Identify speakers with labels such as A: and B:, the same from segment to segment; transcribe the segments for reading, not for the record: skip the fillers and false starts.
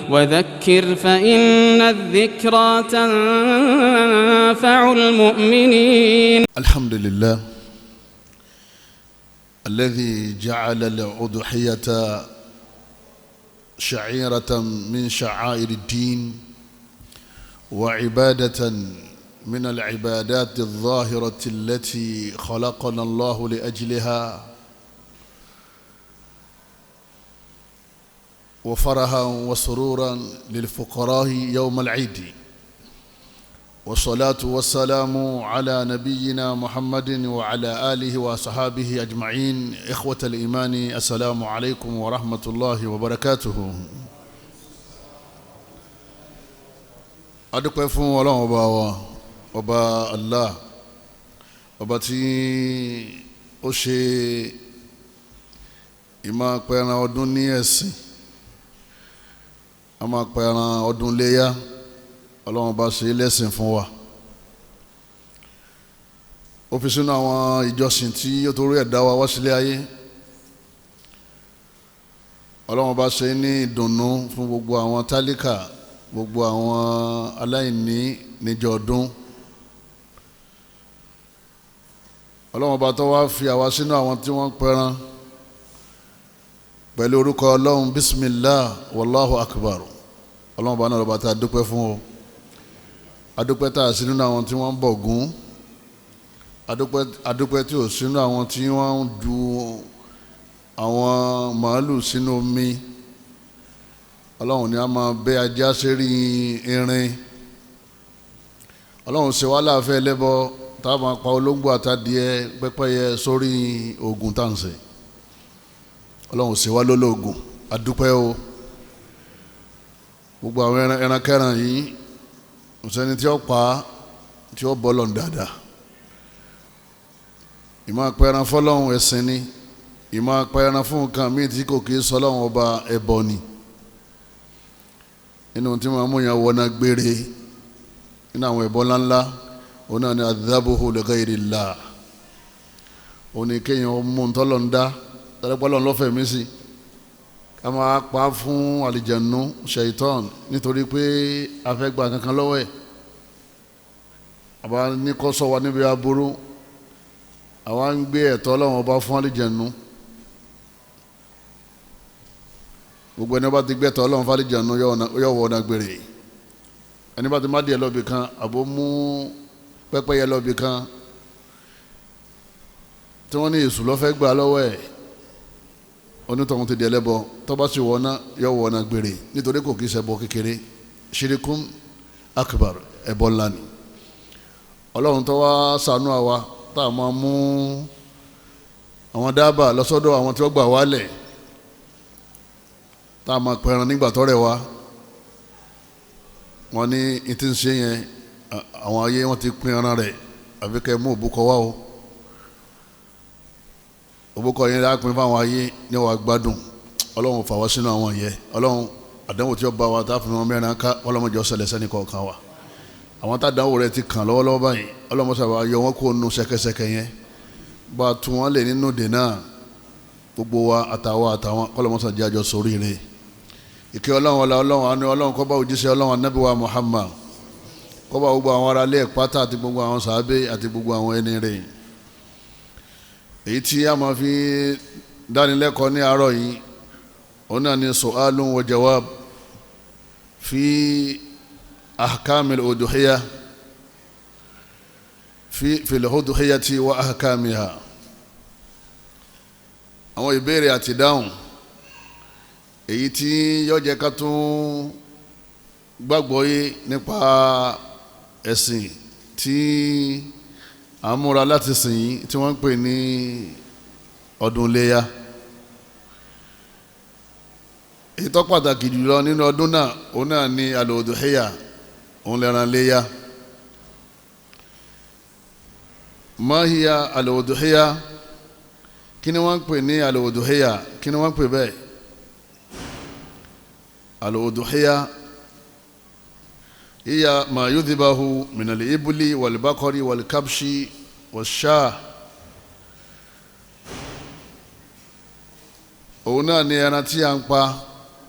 A: وذكر فإن الذكرى تنفع المؤمنين.
B: الحمد لله الذي جعل الأضحية شعيرة من شعائر الدين وعبادة من العبادات الظاهرة التي خلقنا الله لأجلها، وفرحا وسرورا للفقراء يوم العيد. والصلاة والسلام على نبينا محمد وعلى آله وصحابه أجمعين. إخوة الإيمان، السلام عليكم ورحمة الله وبركاته. adúpẹ́ fún Ọlọ́run ọba wa, ọba Allah, ọba tí ó ṣe ìmọ̀ pẹran ọdún ní ẹ̀sìn, a máa pẹran ọdún Ileya. Ọlọ́run ọba ṣe lẹ́sìn fún wa, ó fi sínú àwọn ìjọsìn tí ó torí ẹ̀dá wa wá sílé ayé. Ọlọ́run ọba ṣe ní ìdùnnú fún gbogbo àwọn tálíkà, gbogbo àwọn aláìní níjọ́ ọdún. Ọlọ́run ọba tó wá fi àwa sínú àwọn tí wọ́n pẹran pẹ̀lú orúkọ Ọlọ́run, bismillah wallahu akbar. Ọlọ́run ọba náà lọ́ba tá a dúpẹ́ fún o. Adúpẹ́ tá a sí nínú àwọn tí wọ́n ń bọ̀gún, adúpẹ́ tí ò sínú àwọn tí wọ́n ń ju àwọn màálù sínú omi. Ọlọ́run ni a máa bẹ́ ajá sérí irin. Ọlọ́run ṣe wá láàfẹ́ ẹlẹ́bọ tá a máa pa olóńgbò àtàdìẹ pẹ́pẹ́yẹ sórí oògùn tàǹsẹ̀. Ọlọ́run ṣe wá lólóògùn, adúpẹ́ o. Gbogbo àwọn ẹran kẹran yìí kò sẹ́ni tí ó pa tí ó bọ́ lọ́n dáadáa. ìmọ̀ apẹran fọlọ́run ẹ̀sìn ni, ìmọ̀ apẹran fún nǹkan míì tí kò kì í sọlọ́run ọba ẹbọ ni. inú tí wọ́n mú yàn wọná gbére nínú àwọn ẹbọ ńláńlá òun náà ni adhabuhu li ghayrillah. òun ni kéèyàn mú ntọ́lọ́ ń dá tẹ́lẹ́pọ́lọ́ lọ́fẹ̀ẹ́ mí sí, ká máa pa fún àlìjẹ̀nú ṣaitan nítorí pé a fẹ́ gba kankan lọ́wọ́ ẹ̀. àbá ní kó ṣọ́ wa níbi aburú, àwa ń gbé ẹ̀tọ́ Ọlọ́run ọba fún àlìjẹ̀nú. gbogbo ẹni bá ti gbẹ́tọ̀ Ọlọ́run fún àlìjẹ̀nú yóò wọ ọ̀nà gbére. ẹni bá ti má díẹ̀ lọ́bì kan àbó mú pẹ́pẹ́yẹ lọ́bì kan tí wọ́n ní èṣù lọ́fẹ́ gbà lọ́wọ́ ẹ̀, onítọ̀hún ti di ẹlẹ́bọ. tó bá sì wọ́ná yóò wọ ọ̀nà gbére nítorí kò kì í ṣẹbọ kékeré, ṣirikun akbar, ẹbọ ńlá ni. Ọlọ́run tó wá ṣàánú àwa tá a máa mú àwọn dábà lọ́sọ́dọ̀ àwọn tí wọ́n gbà wálẹ̀, tá a máa pẹran nígbà tọ́rẹ̀ wa. wọ́n ní ìtí ń ṣe yẹn àwọn ayé wọ́n ti pín ẹran rẹ̀, àfi kẹ́ mú òbúkọ wá o. òbúkọ yẹn lápin fáwọn ayé ní wàá gbádùn. Ọlọ́run fà wá sínú àwọn yẹn. Ọlọ́run àdánwò tí ó bá wa tá a fi wọn mẹ́rin ká, ọlọ́mọdé ọ̀sẹ̀ lẹ́sẹ̀ ní kọ̀ọ̀kan wa. àwọn tádánwò rẹ̀ ti kàn lọ́wọ́lọ́wọ́ báyìí, Ọlọ́run sábà yọ wọ́n kó nu ṣẹ̀kẹ̀ṣẹ̀kẹ̀ yẹn, bá a tún wọn lè nínú dènà gbogbo wa àtàwọn kọ́lọ́mọ́sá jẹ́ àjọ sórí rẹ̀. ìkẹ́ Ọlọ́run ọlá Ọlọ́run àánú Ọlọ́run kó bá òjíṣẹ́ Ọlọ́run Ànábì wa Muhammad, kó bá gbogbo àwọn ará ilé pátá àti gbogbo àwọn sàábé àti gbogbo àwọn ẹni rẹ̀. èyí tí a máa fi dánilẹ́kọ̀ọ́ ní àárọ̀ yìí òun náà ni su'alun wa jawab fi ahkamil uduhiyya fil uduhiyyati wa ahkamiha. àwọn ìbéèrè àti dáhùn èyí tí yóò jẹ́ ká tún gbàgbọ́ yé nípa ẹ̀sìn tí à ń múra láti sìn yìí tí wọ́n ń pè ní ọdún Ileya. èyí tó pàtàkì jùlọ nínú ọdún náà òun náà ni al-udhiyya, òun lẹ́ran Ileya. ma hiya al-udhiyya, kí ni wọ́n ń pè ní al-udhiyya, kí ni wọ́n ń pè bẹ́ẹ̀? al-udhiyya hiya ma yudhibahu min al-ibli wal-baqari wal-kabshi wash-shah. òun náà ni ẹran tí a ń pa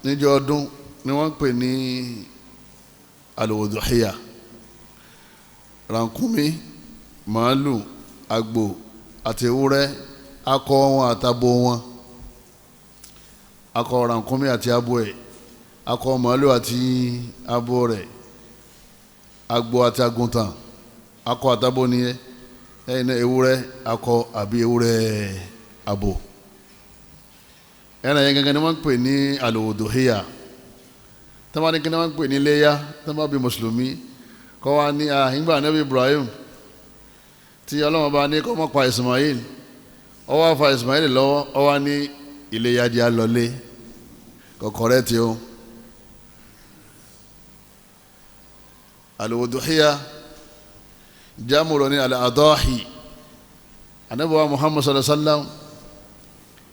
B: níjọ́ ọdún ni wọ́n ń pè ní al-udhiyah ràkúnmí màálù àgbò àti ewúrẹ́ akọ wọn àtabo wọn akọ ràkúnmí àti abo ẹ̀ akọ màálù àti abo rẹ̀ àgbò àti àgùntàn akọ àtabo nìyẹn ẹ̀yìn ewúrẹ́ akọ àbí ewúrẹ́ abo ẹran yẹn gangan ni wọ́n ń pè ní al-udhiyah tọ́ba ní kí ni wọ́n ń pè ní Ileya tọ́ba bí mùsùlùmí kọ́ wa ní ìgbà Ànábì Ibrahim tí Ọlọ́run bá ní kó má pa Ismail ó wá fa Ismail lọ́wọ́ ó wá ní Ileya jẹ́ àlọ́lé kọ̀kọ̀rẹ́ tí ó al-udhiyah jámùrò ní al-adahi Ànábì wa Muhammad sallallahu alaihi wasallam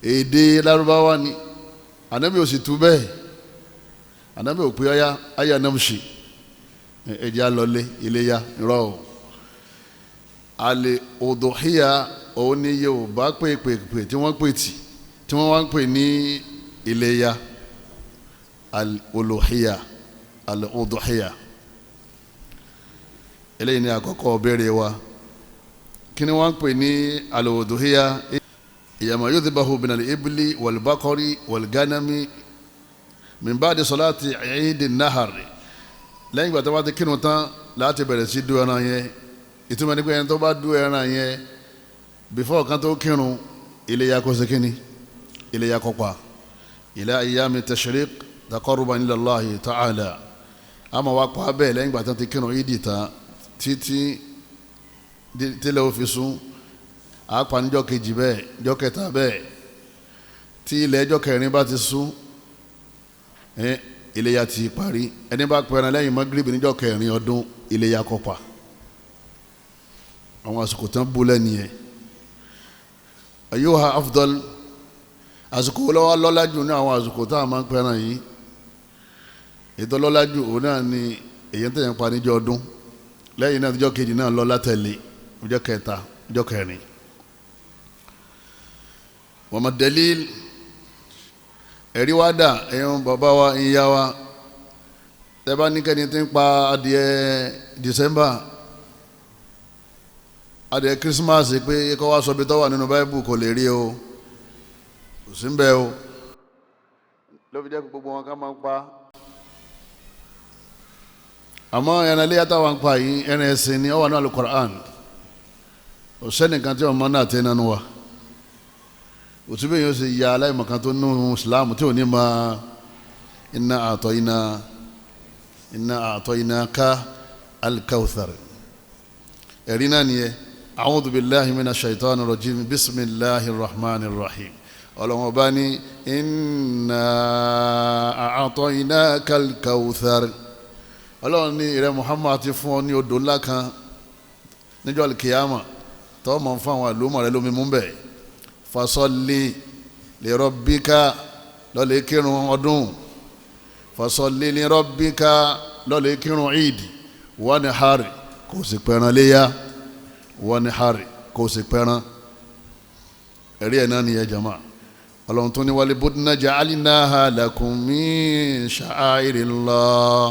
B: èdè Lárúbáwá ni Ànábì ò sì tú bẹ́ẹ̀ Ànábì ò pé ayá namshi ẹ̀jẹ̀ àlọ́lé Ileya rọ̀ ọ́ al-udhiyah òun ni Yorùbá pè tí wọ́n pè tí wọ́n wá ń pè ní Ileya al-uluhiyah al-udhiyah eléyìí ni àkọ́kọ́ béèrè wa kí ni wọ́n ń pè ní al-udhiyah ìyàmọ̀ yudhbahu min al-ibli wal-baqari wal-ganami min ba'di salati eid an-nahar lẹ́yìn ìgbà tó bá ti kírun tán láti bẹ̀rẹ̀ sí du ẹran yẹn ìtumọ̀ ní pé ẹni tó bá du ẹran yẹn before kan tó kírun Ileya kó ṣe kíni Ileya kó pa ila ayyami tashriq taqarruban ila Allahi ta'ala àmọ́ wá pa bẹ́ẹ̀ lẹ́yìn ìgbà tó ti kírun ìdí tán títí tílẹ̀ ó fi sún àápa níjọ́ kejì bẹ́ẹ̀ jọ́ kẹta bẹ́ẹ̀ tí ilẹ̀ ẹjọ́ kẹrin bá ti sún Ileya ti parí ẹni bá pẹran lẹ́yìn Maghrib níjọ́ kẹrin ọdún Ileya kó pa àwọn àsìkò tán bú lẹ́nu yẹn ayyuha afdal àsìkò lọ́wọ́ lọ́lájú ní àwọn àsìkò tá a máa ń pẹran yìí ètò lọ́lájú òun náà ni èyí tẹ̀yẹ̀ ń pa níjọ́ ọdún lẹ́yìn náà níjọ́ kejì náà lọ́lá tẹ̀lé níjọ́ kẹta níjọ́ kẹrin wa ma dalil ẹ̀rí wá dà ẹ̀yàn bàbá wa ìyá wa tẹ́bá ní kẹ́ni tí ń pa adìẹ December adìẹ Christmas pé kọ́ wá sọ bí tọ́wà nínú Bible kò lè rí o kò sí ń bẹ o ló fi jẹ́ gbogbo wọn ká máa ń pa àmọ́ ẹran Ileya táwọn ń pa yìí ẹran ẹ̀sìn ni ó wà ní Al-Qur'an kò sẹ́nìkan tí wọ́n mọ́ náà tẹ́ nánú wa òtúbẹ̀ yóò ṣe ya aláìmọ̀kan tó nú Islam tí ò ní ma inna a'tainaka al-kawthar ẹ̀rí náà nìyẹn a'udhu billahi minash shaitanir rajim bismillahir rahmanir rahim ọlọ́wọ́n bá ní inna a'tainaka al-kawthar ọlọ́run ní ìrẹ́ Muhammad ti fún ọ ní odò ńlá kan níjọ́ al-kiyama tọ́ mọ̀ fún àwọn àlùmọ̀ rẹ lómi mú bẹ́ẹ̀ fasalli li rabbika lọ́lẹ̀ kírun ọdún fasalli li rabbika lọ́lẹ̀ kírun ìdí wanhar kò sì pẹran Ileya wanhar kò sì pẹran ẹ̀rí ẹ̀ náà nìyẹn jama ọlọ́run tó ní wal budna ja'alnaha lakum min sha'airillah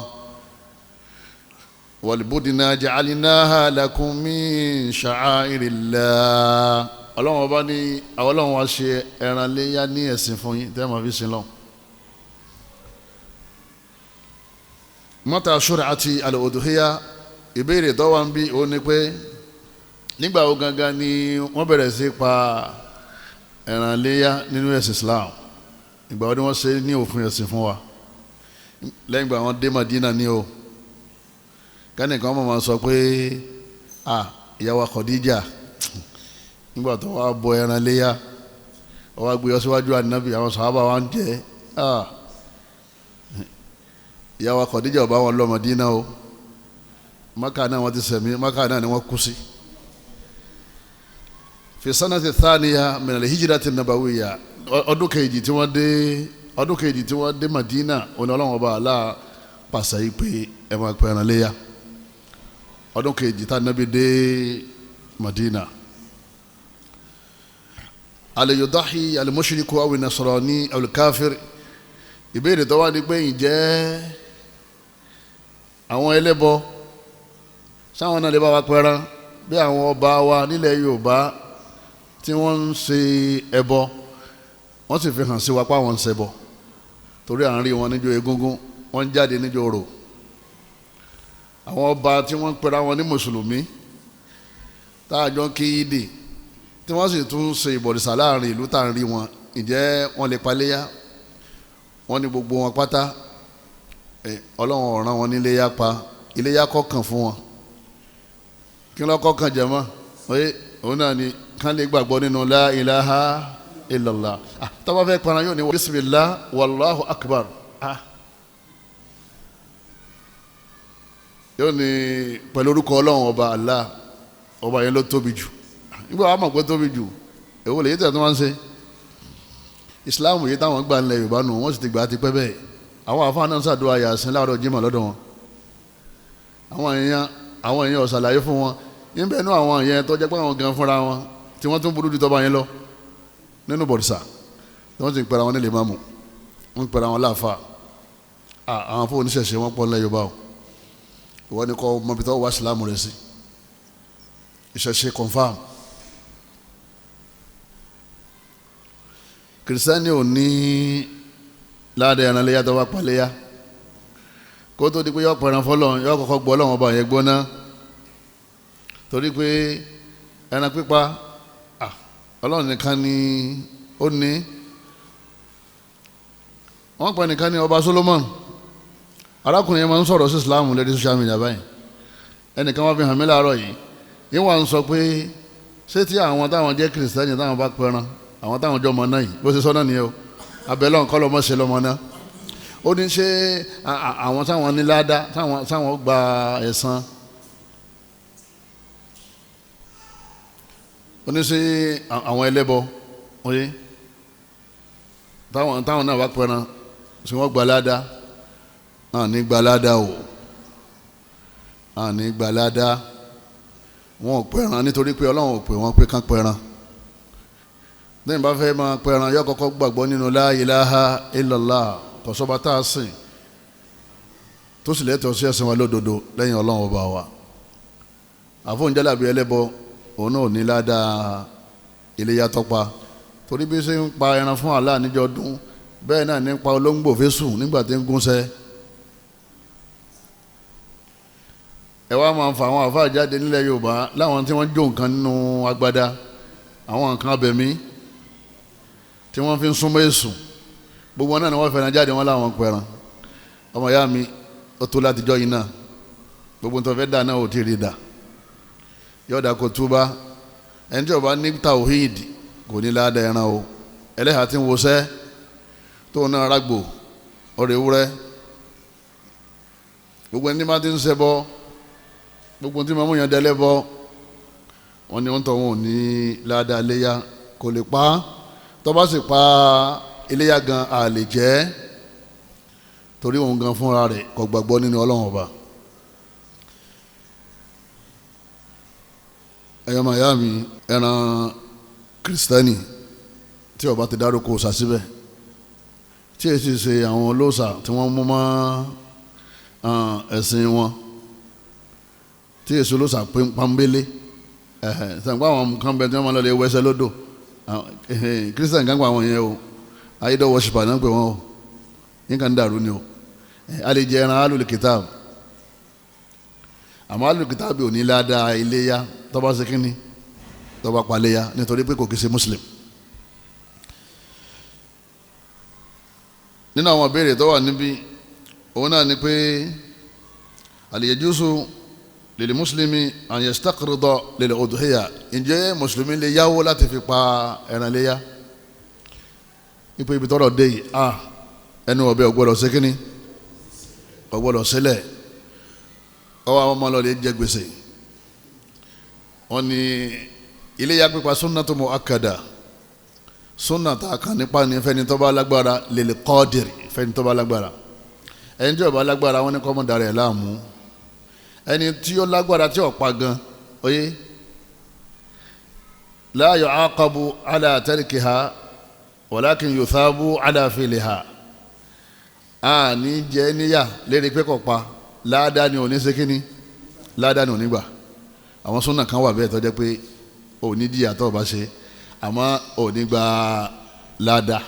B: wal budna ja'alnaha lakum min sha'airillah ọlọ́run ọba ní àwọn ọlọ́run wá ṣe ẹran Ileya ní ẹ̀sìn fún yín tẹ́ máa fi sin lọ́hùn. mọ́tà ṣúra àti al-udhiyah ìbéèrè tó wà ń bí ó ní pé nígbà wo gangan ni wọ́n bẹ̀rẹ̀ sí pa ẹran Ileya nínú ẹ̀sìn Islam ìgbà wo ni wọ́n ṣe ní òfin ẹ̀sìn fún wa lẹ́yìn ìgbà wọn dé Madina ní o kánìkan wọ́n máa sọ pé ìyàwó Khadija nígbà tó wá bọ ẹran Ileya wọ́n wá gbé ọ síwájú ànábì àwọn sàhábà wa ń jẹ ìyàwó Khadija ọba wọn lọ Madina o Mákà náà wọ́n ti sẹ̀mí Mákà náà ni wọ́n kú sí. fi sanati thaniya min al-hijrati an-nabawiyya ọdún kejì tí wọ́n dé Madina òní ọlọ́wọ́n ọba àlá pàṣẹ yìí pé ẹ máa pẹ ẹran Ileya ọdún kejì tá nábì dé Madina. al-yudahi al-mushriku aw an-nasrani aw al-kafir ìbéèrè tó wá ní pé ǹjẹ́ àwọn ẹlẹ́bọ sáwọn náà lè bá wa pẹran bí àwọn ọba wa nílẹ̀ Yorùbá tí wọ́n ń ṣe ẹbọ wọ́n sì fi hàn sí wa pé àwọn ń ṣẹbọ torí à ń rí wọn níjọ́ egúngún wọ́n ń jáde níjọ́ orò àwọn ọba tí wọ́n ń pera wọn ní mùsùlùmí táàjọ kí yídì tí wọ́n sì tún ṣe ìbọ̀rìṣà láàrin ìlú tá à ń rí wọn ǹjẹ́ wọ́n lè paléyà wọ́n ní gbogbo wọn pátá Ọlọ́run ọ̀ràn wọn ní Iléyá pa Iléyá kọ̀ọ̀kan fún wọn kí ló kọ̀ọ̀kan jẹ mọ́ òun náà ni kán lè gbàgbọ́ nínú la ilaha illallah tọ́ba fẹ́ para yóò ní bismillah wallahu akbar yóò ní pẹ̀lú orúkọ Ọlọ́run ọba Allah ọba yẹn ló tóbi jù nígbà wàá mọ̀ pé tóbi jù èwo lè yí tẹ̀ tó máa ń ṣe Islam yìí táwọn gbà ńlẹ̀ Yorùbá nù wọ́n sì ti gbà á ti pẹ́ bẹ́ẹ̀ àwọn àfáà náà ṣàdúrà Yásìn láàárọ̀ Jímọ̀ lọ́dọ̀ wọn àwọn èèyàn ò ṣàlàyé fún wọn níbẹ̀ nú àwọn èèyàn tó jẹ́ pé àwọn gan fúnra wọn tí wọ́n tún burú ju tọ́ba yẹn lọ nínú bọ̀dìṣà tí wọ́n ti ń pera wọn nílé máàmù wọ́n ń pera wọn láàfáà àwọn fún oníṣẹ̀ṣe wọn pọ̀ ńlẹ̀ Yorùbá o ìwọ ni kọ́ mọ̀bìtọ́ wá sílámù rẹ̀ sí ìṣẹ̀ṣe confam kìrìsìtẹ́nì ò ní ládàá ẹran léyà tó bá pa léyà kó tó di pé yọ pẹ̀ràn fọlọ́ yọ kọ́kọ́ gbọ́ Ọlọ́run ọba yẹn gbóná torí pé ẹran pípa Ọlọ́run nìkan ni ó ní wọ́n pẹ̀ nìkan ní ọba Solomon arákùnrin yẹn máa ń sọ̀rọ̀ sí Islam lórí social media báyìí ẹnìkan wọ́n fi hàn mí láàárọ̀ yìí yín wà ń sọ pé ṣé tí àwọn táwọn jẹ́ kìrìsìtẹ́nì táwọn bá pẹ̀ràn àwọn táwọn jọ mọ náà yìí bó ṣe sọ náà nìyẹn o abẹ́lẹ́ ọ̀nkọ́ lọ́mọ ṣe lọ́mọ náà ó ní ṣe àwọn táwọn ní ládá táwọn gba ẹ̀san ó ní ṣe àwọn ẹlẹ́bọ oye táwọn náà bá pẹran ṣe wọ́n gba ládá náà ní gba ládá o náà ní gba ládá wọn ò pẹran nítorí pé Ọlọ́run ò pè wọ́n pé kán pẹran lẹ́yìn bá fẹ́ máa pẹran yọ kọ́kọ́ gbàgbọ́ nínú la ilaha illallah kọ̀sọ́ba tá a sìn tó sì lẹ́tọ̀ọ́ sí ẹ̀sìn wa lódodo lẹ́yìn Ọlọ́run ọba wa àfọ̀njálàbí ẹlẹ́bọ òun náà ò ní ládàá Iléyá tọ́pa torí bí ṣe ń pa ẹran fún Allah níjọ́ ọdún bẹ́ẹ̀ náà ní pa olóńgbò fésù nígbà tí ń gúnṣẹ́ ẹ wá máa fa àwọn àfáà jáde nílẹ̀ Yorùbá láwọn tí wọ́n jó nǹkan nínú agbada àwọn nǹkan abẹ̀mí tí wọ́n fi ń súnmọ́ èṣù gbogbo náà ni wọ́n fẹ́ràn jáde wọn láwọn pẹ̀ràn ọmọ ìyá mi ó tó látijọ́ yìí náà gbogbo tó fẹ́ dà náà ò tí ì rí dà yọ̀ọ̀dà kò túbá ẹni tí ó bá ní tawhid kò ní ládàá ẹran o ẹlẹ́hà tí ń wọṣẹ́ tó náà rágbò ọ̀rẹ́ ewúrẹ́ gbogbo ẹni bá ti ń ṣẹbọ gbogbo tí màmú yẹn dẹ́lẹ́ bọ́ wọn ni wọ́n tọ́ wọn ò ní ládàá Iléyá kò lè pa á tó bá sì pa Iléyá gan a lè jẹ torí òun gan fúnra rẹ̀ kò gbàgbọ́ nínú Ọlọ́run ọba ẹ̀yọ́ màyá mi ẹran kìrìsìtẹ́nì tí ó bá ti dárúkọ òòṣà síbẹ̀ tí èsì ṣe àwọn olóòṣà tí wọ́n mú mọ́ ẹ̀sìn wọn tí èsì olóòṣà pọ́nbélé sàǹgbà àwọn kan bẹ tí wọ́n máa lọ lè wẹsẹ̀ lódò kírísítàn kan pa àwọn yẹn o ayédọ̀ wọ́ṣípà náà pè wọ́n o yín kan dàrú ni o a lè jẹ ẹran alul kitab àmọ́ alul kitab ò ní ládàá Iléyá tó bá ṣe kínní tó bá pa Iléyá nítorí pé kò kí ṣe muslim. nínú àwọn ìbéèrè tó wà níbí òun náà ni pé àlìyéjúsù lil muslimi an yastaqrida lil udhiya ǹjẹ́ mùsùlùmí lè yáwó láti fi pa ẹran Iléyá ipò ibi tọ́rọ̀ dé yìí ẹnu ọ̀bẹ ọ̀gbọ́dọ̀ ṣe kínní ọ̀gbọ́dọ̀ sílẹ̀ ọwọ́ àwọn ọmọ ọlọ́ọ̀lẹ́ jẹ gbèsè wọn ni Iléyá pípa sunnatu muakkada sunna tá a kàn nípa ní fẹ́ni tó bá lágbára lil qadir fẹ́ni tó bá lágbára ẹni tí ó bá lágbára wọn ni kọ́ mọ́ darẹ̀ láàmú ẹni tí ó lágbára tí ó pa gan oyé la yu'aqabu ala tarkiha walakin yuthabu ala fi'liha a ní jẹ́ níyà lérí pé kò pa láàdá ni ò ní ṣe kíni láàdá ni ò ní gbà àwọn súnà kan wà bẹ́ẹ̀ tó jẹ́ pé ò ní jìyà tó bá ṣe àmọ́ ò ní gba láàdá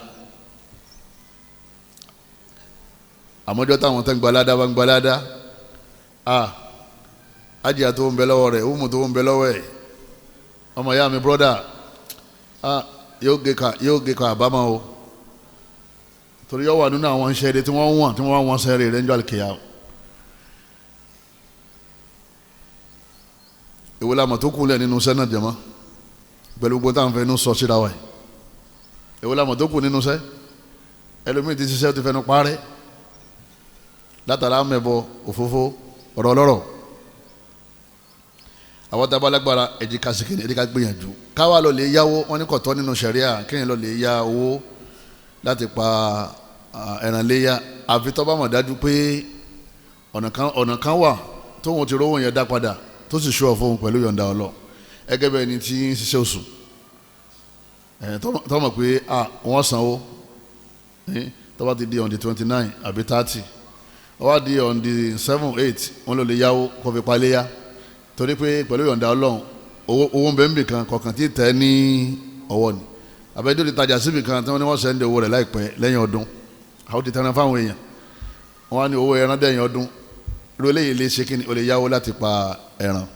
B: àmọ́jọ́ táwọn tó ń gba láàdá bá ń gba láàdá ajíyà tó ń bẹ lọ́wọ́ rẹ̀ òmù tó ń bẹ lọ́wọ́ ẹ̀ ọmọ ìyá mi brọ́dà yóò gé ka àbámọ́ o torí yóò wà nínú àwọn iṣẹ́ rẹ̀ tí wọ́n wọ́n sẹ́rẹ̀ rẹ̀ ń jọ àlùkìyà ìwé lamọ̀ tó kù lẹ̀ nínú sẹ́ náà jẹ̀mọ́ pẹ̀lú gbogbo táwọn fẹ́ inú sọ síra wa ìwé lamọ̀ tó kù nínú sẹ́ ẹlòmíì ti ṣiṣẹ́ tó fẹnu parẹ́ látara mẹ́bọ òfófó ọ̀rọ̀ ọlọ́rọ̀ àwọn tá a bá lágbára ẹ̀jìká sìkìrì ẹ̀jìká gbìyànjú káwa lọ lè yáwó wọn ní kọ̀tọ́ nínú ṣẹ̀ríà kéèyàn lọ lè yá owó láti pa ẹran léyà àfi tó bá mọ̀ dájú pé ọ̀nà kan wà tóun ti rówó yẹn dá padà tó sì ṣọ́ fóun pẹ̀lú yọ̀ǹda ọlọ́ ẹgẹ́ bẹ́ẹ̀ ni tí ń ṣiṣẹ́ oṣù tó mọ̀ pé wọ́n sanwó tó bá ti di on the 29 àbí 30 ó wá di on the 7-8 wọ́n ló lè yáwó kó fi pa léyà torí pé pẹ̀lú yọ̀ǹda ọlọ́run owó ń bẹ níbì kan kọ̀ọ̀kan tí tẹ̀ ní ọwọ́ ni àbẹ́jọ́ ti tajà síbì kan tí wọ́n ní wọ́n sẹ́ndì owó rẹ̀ láìpẹ́ lẹ́yìn ọdún àwọn ti tẹ̀ràn fáwọn èèyàn wọ́n á ní owó ẹran dẹ́yìn ọdún irú eléyìí lè ṣe kí ni o lè yáwó láti pa ẹran.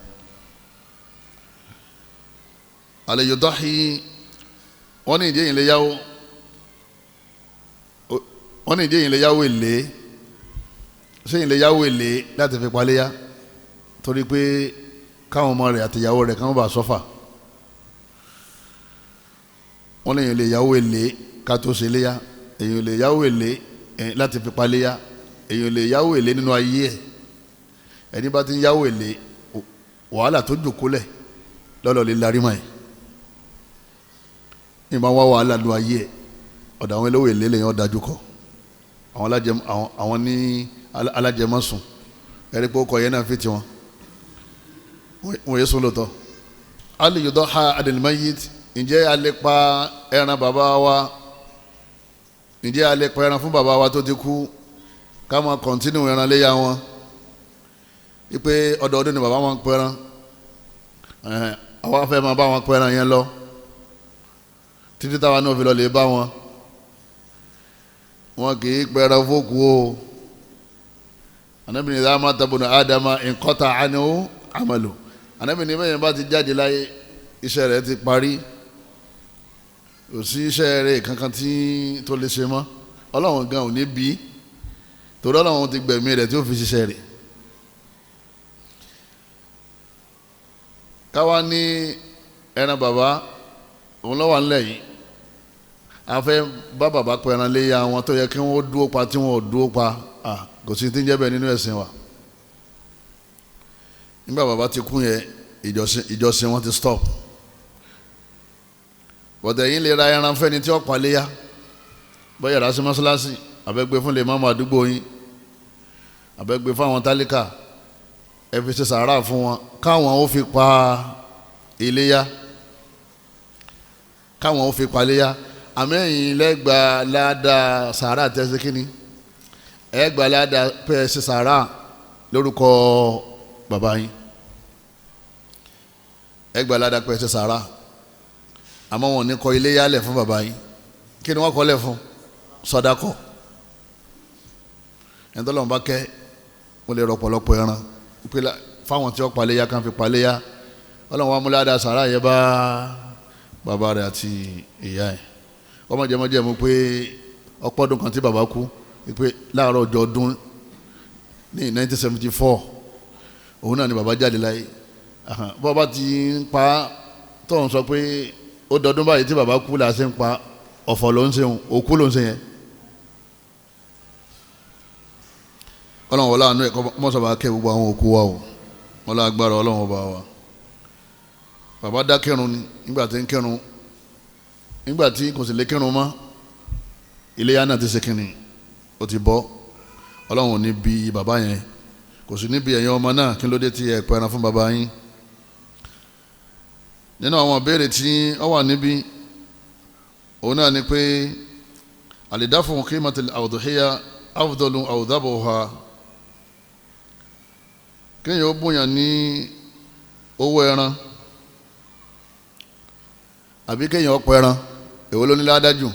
B: àlejò dọ́hì wọ́n ní ìdí èyí lè yáwó èlé sẹ́yìn lè yáwó èlé láti fi paléyà torí pé káwọn ọmọ rẹ̀ àtìyàwó rẹ̀ káwọn bá sọ́fà wọ́n lè yẹn lè yáwó èlé ká tó ṣe léyà èyàn lè yáwó èlé láti fi paléyà èyàn lè yáwó èlé nínú ayé ẹ̀ ẹni bá ti ń yáwó èlé wàhálà tó jòkólẹ̀ lọ́lọ́ lè larí mọ́ ẹ̀ ní ma wá wàhálà nínú ayé ẹ̀ ọ̀dọ̀ àwọn olówó èlé lèyàn dájú kọ àwọn ní alájẹmọ́sùn ẹ̀rí pé ó kọ yẹn náà fi tiwọn wọ́n yé sún lóòótọ́ alìyọ̀dọ́ ha adìlmáyìt ǹjẹ́ a lè pa ẹran bàbá wa ǹjẹ́ a lè pa ẹran fún bàbá wa tó ti kú ká máa kọ̀ntínú ẹran léyà wọn wípé ọdọọdún ni bàbá wọn ń pẹran àwa fẹ́ máa bá wọn pẹran yẹn lọ títí táwa náà fi lọ lè bá wọn kì í pẹran fókù o Ànábì ní idha mata ibnu Adama inqata anhu amalu Ànábì ní bẹ́ẹ̀ yẹn bá ti jáde láyé iṣẹ́ rẹ̀ ti parí kò sí iṣẹ́ rẹ̀ kankan tó lè ṣe mọ́ Ọlọ́run gan ò ní bí torí Ọlọ́run ti gbẹ̀mí rẹ̀ tí ó fi ṣiṣẹ́ rẹ̀ káwa ní ẹran bàbá òun lọ́wọ́ ńlẹ̀ yìí a fẹ́ bá bàbá pẹ̀ ẹran léyà wọn tó yẹ kí wọ́n dúró pa tí wọ́n ò dúró pa kò sí tí ń jẹ́ bẹ́ẹ̀ nínú ẹ̀sìn wa nígbà bàbá ti kú yẹn ìjọsìn wọn ti stop bọ̀dẹ̀ yín lè ra ẹran fẹ́ni tí ó pa léyà bóyá yàrá sí mọ́ṣáláṣí àbẹ́gbẹ́ fún lè máàmù àdúgbò yín àbẹ́gbẹ́ fún àwọn tálíkà ẹ fi ṣe sàárà fún wọn káwọn ó fi pa iléyà káwọn ó fi pa iléyà àmẹ́yìn lẹ́gbàá ládàá sàárà tẹ́sí kínní ẹgbàá ládàá pẹ́ ṣe sàárà lórúkọ bàbá yín ẹgbàá ládàá pẹ́ ṣe sàárà àmọ́ wọn ní kọ iléyà lẹ̀ fún bàbá yín kí ni wọ́n kọ́ lẹ̀ fún sọ́dákọ̀ ẹni tó lọ́n bá kẹ́ wọ́n lè rọpọlọpọ ẹran fáwọn tí wọ́n paléyà kan fi paléyà ọlọ́run wa mú ládàá sàárà yẹn bá bàbá rẹ̀ àti ìyá ẹ̀ ọmọ jẹmọ́jẹ́ mu pé ọpọ́dún kan tí bàbá kú pé láàárọ̀ ọjọ́ ọdún ní 1974 òun náà ni bàbá jáde láyé bàbá ti ń pa tó ń sọ pé ó dọdún báyìí tí bàbá kú là ṣe ń pa ọ̀fọ̀ ló ń ṣe òkú ló ń ṣe yẹn ọlọ́run wọlé àánú ẹ̀kọ́ mọ́sàbà kẹ́ gbogbo àwọn òkú wa o wọ́n lọ agbára ọlọ́run ọba wa bàbá dá kírun ni nígbà tí ń kírun nígbà tí kò sì lè kírun mọ́ iléyà náà ti ṣe kínní ó ti bọ́ ọlọ́run ò ní bi bàbá yẹn kò sì ní bi ẹ̀yin ọmọ náà kí ló dé tí ẹ pẹran fún bàbá yín nínú àwọn ìbéèrè tí ó wà níbí òun náà ni pé àlìdáfún qimatil awduhiyya afdalu aw dhabuha kéèyàn ó bùnyàn ní owó ẹran àbí kéèyàn ó pẹran èwo ló ní ládájú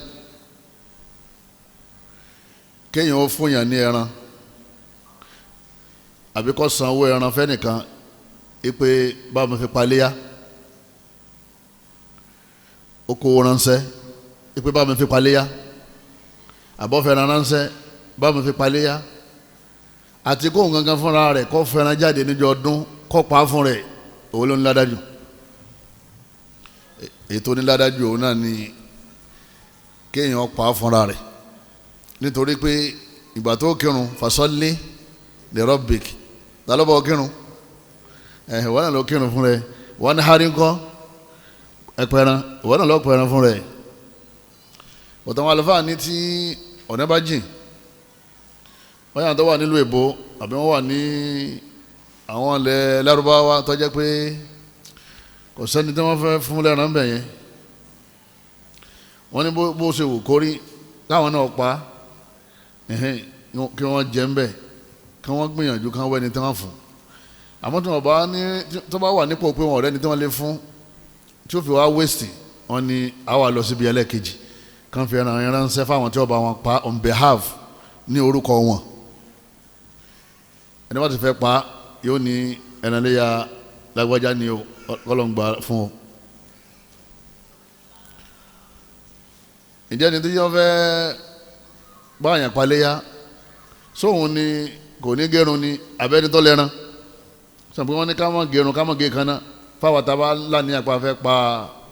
B: kéèyàn ó fúnyàn ní ẹran àbí kó san owó ẹran fẹ́nìkan ipe bá mi fi paléyà ó kó ránṣẹ́ ipe bá mi fi paléyà àbọ̀fẹ́ràn ránṣẹ́ bá mi fi paléyà àti kóhùn gangan fúnra rẹ̀ kó fẹ́ràn jáde níjọ́ ọdún kó pa fún rẹ̀ òun ló ní ládájú ètò ní ládájú òun náà ni kéèyàn pa fúnra rẹ̀ nítorí pé ìgbà tó kírun fasalli li rabbik lálọ́bọ̀ kírun wọ́n náà lọ kírun fún rẹ̀ wọ́n ní harí ńkọ́ ẹ̀pẹ̀ràn wọ́n náà lọ pẹ̀ràn fún rẹ̀ bọ̀tọ̀ àwọn àlùfáà ní tí ọ̀nà bá jìn wọ́n yàtọ̀ wà nílùú èbó àbí wọ́n wà ní àwọn ilẹ̀ lárúbáwá tó jẹ́ pé kò sẹ́ni tí wọ́n fẹ́ fún lẹ́ran bẹ̀ yẹn wọ́n ní bó ṣe wù kórí káwọn náà pa kí wọ́n jẹ́ ń bẹ̀ kí wọ́n gbìyànjú kí wọ́n wẹ́ni tí wọ́n fún àmọ́ tí wọ́n bá ní tó bá wà nípò pé wọn ọ̀rẹ́ ni tí wọ́n lè fún tí ó fi wá wéṣítì wọ́n ní àwa lọ síbi ẹlẹ́ẹ̀kejì kan fi ẹran ránṣẹ́ fáwọn tí wọ́n bá wọn pa on behalf ní orúkọ wọn ẹni wọ́n ti fẹ́ pa yóò ní ẹran Ileya lágbájá ni o kọ́lọ́ngbà fún o. ìjẹ́ ni tí wọ́n fẹ́ báyàn pa Ileya sóhun ni kò ní gẹrun ni abẹ́ni tó lẹ́ran sọ pé wọ́n ní ká má gẹrun ká má gé kaná fáwọn tábà láni àpá fẹ́ pa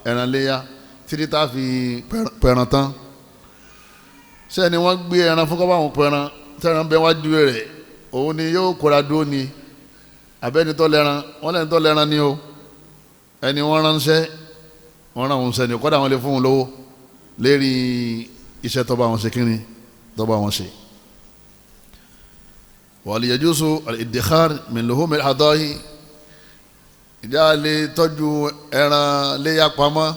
B: ẹran Ileya títí tá a fi pẹ̀ràn tán sẹ́ni wọ́n gbé ẹran fún kọ́báwọn pẹ̀ràn tẹ̀ràn bẹ́ẹ̀ wájú rẹ̀ òun ni yóò kóra dúró ni abẹ́ni tó lẹ́ran wọ́n lẹ́ni tó lẹ́ran ni o ẹni wọ́n ránṣẹ́ wọ́n rán òun sẹ́ni kọ́dà wọn lè fún un lówó lérí iṣẹ́ tó bá wọn ṣe kínní tó bá wọn ṣe. wal yajuzu al-iddikhar min luhum al-adahi ìjà lè tọ́jú ẹran Ileya pamọ́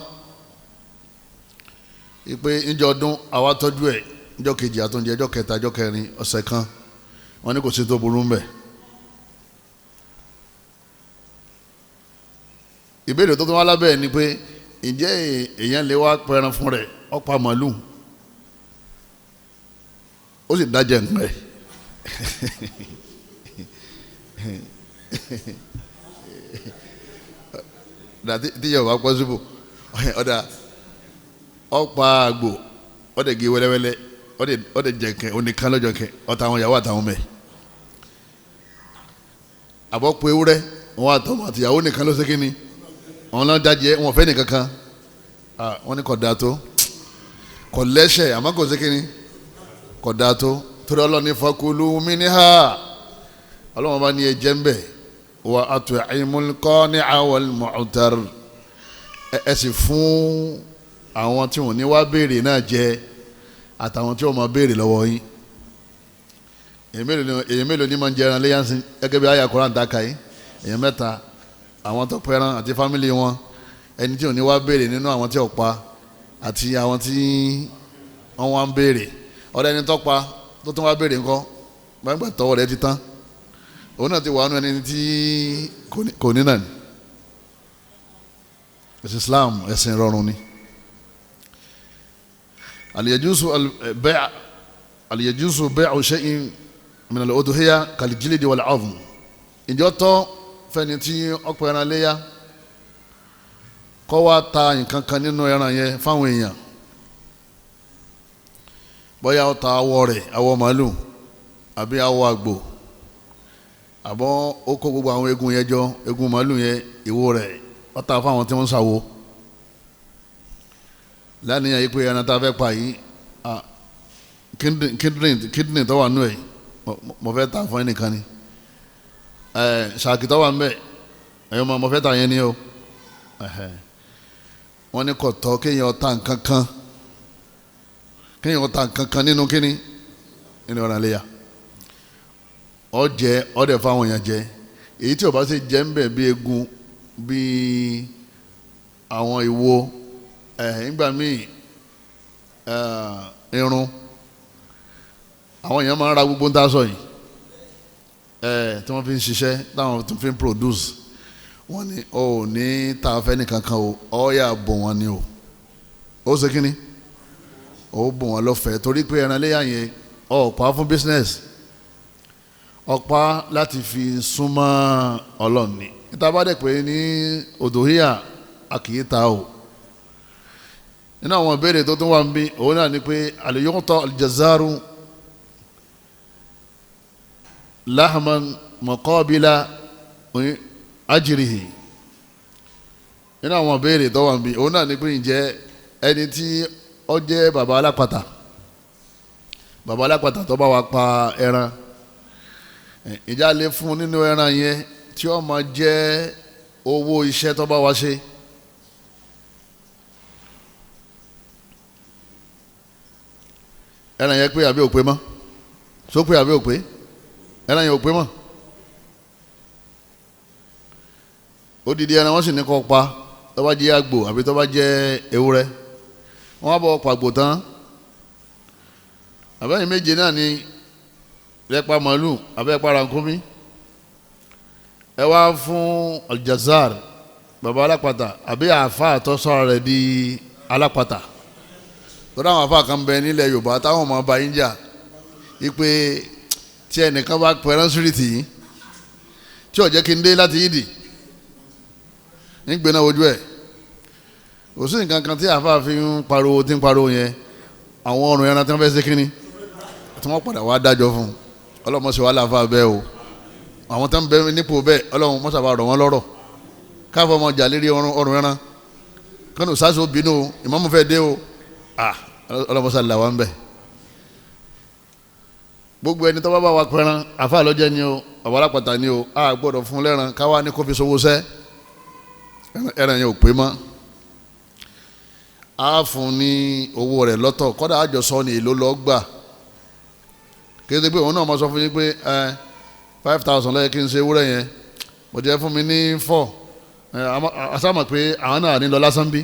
B: ìpè ìjọ ọdún àwa tọ́jú ẹ̀ ìjọ kejì àtúnjẹ ìjọ kẹta ìjọ kẹrin ọ̀sẹ̀ kan wọ́n ní kò sí tó burú mbẹ̀. ìbéèrè tó tún wá lábẹ́ ni pé ǹjẹ́ èèyàn lè wá pẹran fún rẹ̀ ó pa màálù ó sì dájẹ́ nǹkan ẹ̀ tíyẹ̀ wá pọ́ síbò ọ̀dà ọ̀pá àgbò ọ̀dẹ̀ gé wẹ́lẹ́wẹ́lẹ́ ọ̀dẹ̀ jẹ̀kẹ́ oníkan lọ́jọ́ kẹ́ ọ̀tá àwọn ìyàwó àtàwọn mẹ́ àbọ̀pọ̀ ewúrẹ́ wọn àtọmọ àtìyàwó nìkan ló ṣe kí ni wọn náà dájẹ́ wọn fẹ́ nìkan kan wọn ní kò dáa tó kò lẹ́sẹ̀ àmọ́ kò ṣe kí ni kò dáa tó torí ọlọ́ni fakulu minha ọlọ́wọ́n bá ní ẹ jẹ́ ń bẹ̀ wa at'imul qani'a wal mu'tar ẹ sì fún àwọn tí wọn ní wá béèrè náà jẹ àtàwọn tí wọn máa béèrè lọ́wọ́ yín èyàn mélòó ni máa ń jẹ ẹran Ileya sí gẹ́gẹ́ bí àyá Kùránì dáka yìí èyàn mẹ́ta àwọn tó pẹran àti fámìlì wọn ẹni tí wọn ní wá béèrè nínú àwọn tí ò pa àti àwọn tí wọn wá ń béèrè ọ̀dọ̀ ẹni tó pa tó tún wá béèrè ńkọ́ gbàgbà tọwọ́ rẹ̀ ti tán òun náà ti wà nínú ẹni tí kò ní náà ni ẹ̀sìn Islam ẹ̀sìn rọrùn ni. al-yajuzu bay'u shay'in min al-udhiyya kal-jildi wal-'azm ìjọ tọ́ fẹ́ni tí ọ̀pọ̀ ẹran Ileya kọ́ wá ta nǹkan kan nínú ẹran yẹn fáwọn èèyàn bóyá ó ta awọ rẹ̀ awọ màálù àbí awọ àgbò àbọ̀ ó kó gbogbo àwọn eegun yẹn jọ eegun màálù yẹn ìwo rẹ̀ ó ta fáwọn tí wọ́n ń ṣàwo lánìyàn yìí pé ẹran tá a fẹ́ pa yìí kíndìnrín tó wà nù ẹ̀ mo fẹ́ ta fún ẹnìkan ni ṣàkì tó wà ń bẹ̀ ẹ̀yọ́ mo fẹ́ ta yẹn ni o wọ́n ní kò tọ́ kéèyàn ta nǹkan kan nínú kíní nínú ọ̀ràn Ileya ọjẹ ọdẹ fáwọn èèyàn jẹ èyí tí ó bá ṣe jẹ ń bẹ̀ bí egun bí àwọn ìwo nígbà míì irun àwọn èèyàn máa ń ra gbogbo ń tá sọ yìí tí wọ́n fi ń ṣiṣẹ́ táwọn tó fi ń produce wọ́n ní o ò ní ta fẹ́ nìkankan o ọ̀ọ́yà bò wọ́n ni o ó ṣe kínní ó bò wọ́n lọ́fẹ̀ẹ́ torí pé ẹran léyà yẹn ọ̀pá fún business ọ̀pá láti fi súnmọ́ Ọlọ́run ni níta bá dẹ̀ pé ní òdòhíyà a kì í ta o nínú àwọn ìbéèrè tó tún wà ń bí òun náà ni pé al-yu'ta al-jazzaru lahman muqabila ajrihi nínú àwọn ìbéèrè tó wà ń bí òun náà ni pé ǹjẹ́ ẹni tí ó jẹ́ bàbá alápàtà tó bá wa pa ẹran ìjà lè fún nínú ẹran yẹn tí ó máa jẹ́ owó iṣẹ́ tó bá wa ṣe. ẹran yẹn pé àbí ò pé mọ́ só pé àbí ò pé ẹran yẹn ò pé mọ́ odidi ẹran wọ́n sì ní kó pa tó bá jẹ́ àgbò àbí tó bá jẹ́ ewúrẹ́ wọ́n á bọ̀ pàgbò tán àbẹ́yìn méje náà ni rẹ́pà màálù àbẹ́pà rànkúmí ẹ wá fún aljazar baba alápàtà àbí àáfà tó sọ̀rọ̀ rẹ̀ di alápàtà tọ́lá àwọn àáfà kan bẹ nílẹ̀ Yorùbá táwọn ọmọ ọba yín jà ipe tí ẹnìkan bá pẹ̀rán síríìtì yìí tí ò jẹ́ kí n dé láti yídì nígbẹ́ náà ojú ẹ̀ kò sí nǹkan kan tí àáfà fi ń pariwo tí ń pariwo yẹn àwọn ọrùn ẹran tí wọ́n fẹ́ ṣe kínní tí wọ́n padà wá dájọ́ fún ọlọ́mọ sí wàhálà àáfà bẹ́ẹ̀ o àwọn tó ń bẹ nípò bẹ́ẹ̀ ọlọ́run mọ́sàbà rọ̀ wọ́n lọ́rọ̀ káfọ́ ọmọ jà lérí ọrùn ẹran kánú sáṣọ bínú ìmáàmù fẹ́ dé o ọlọ́mọsà là wà ń bẹ̀ gbogbo ẹni tó bá wa pẹran àfa lọ́jẹ́ ni o bàbá alápàtà ni o a gbọ́dọ̀ fún lẹ́ran káwá ní kó fi sowó sẹ́ ẹran yẹn ò pé mọ́ a fún ní owó rẹ̀ lọ́tọ̀ kọ́dà àjọsọ ni èlò lọ́ọ́ gbà kéde pé òun náà mọ̀ sọ fún yín pé 5,000 lọ́yẹ kí n ṣe ewúrẹ́ yẹn mo jẹ́ fún mi ní 4 asámọ̀ pé àwọn náà ní lọ lásán bí.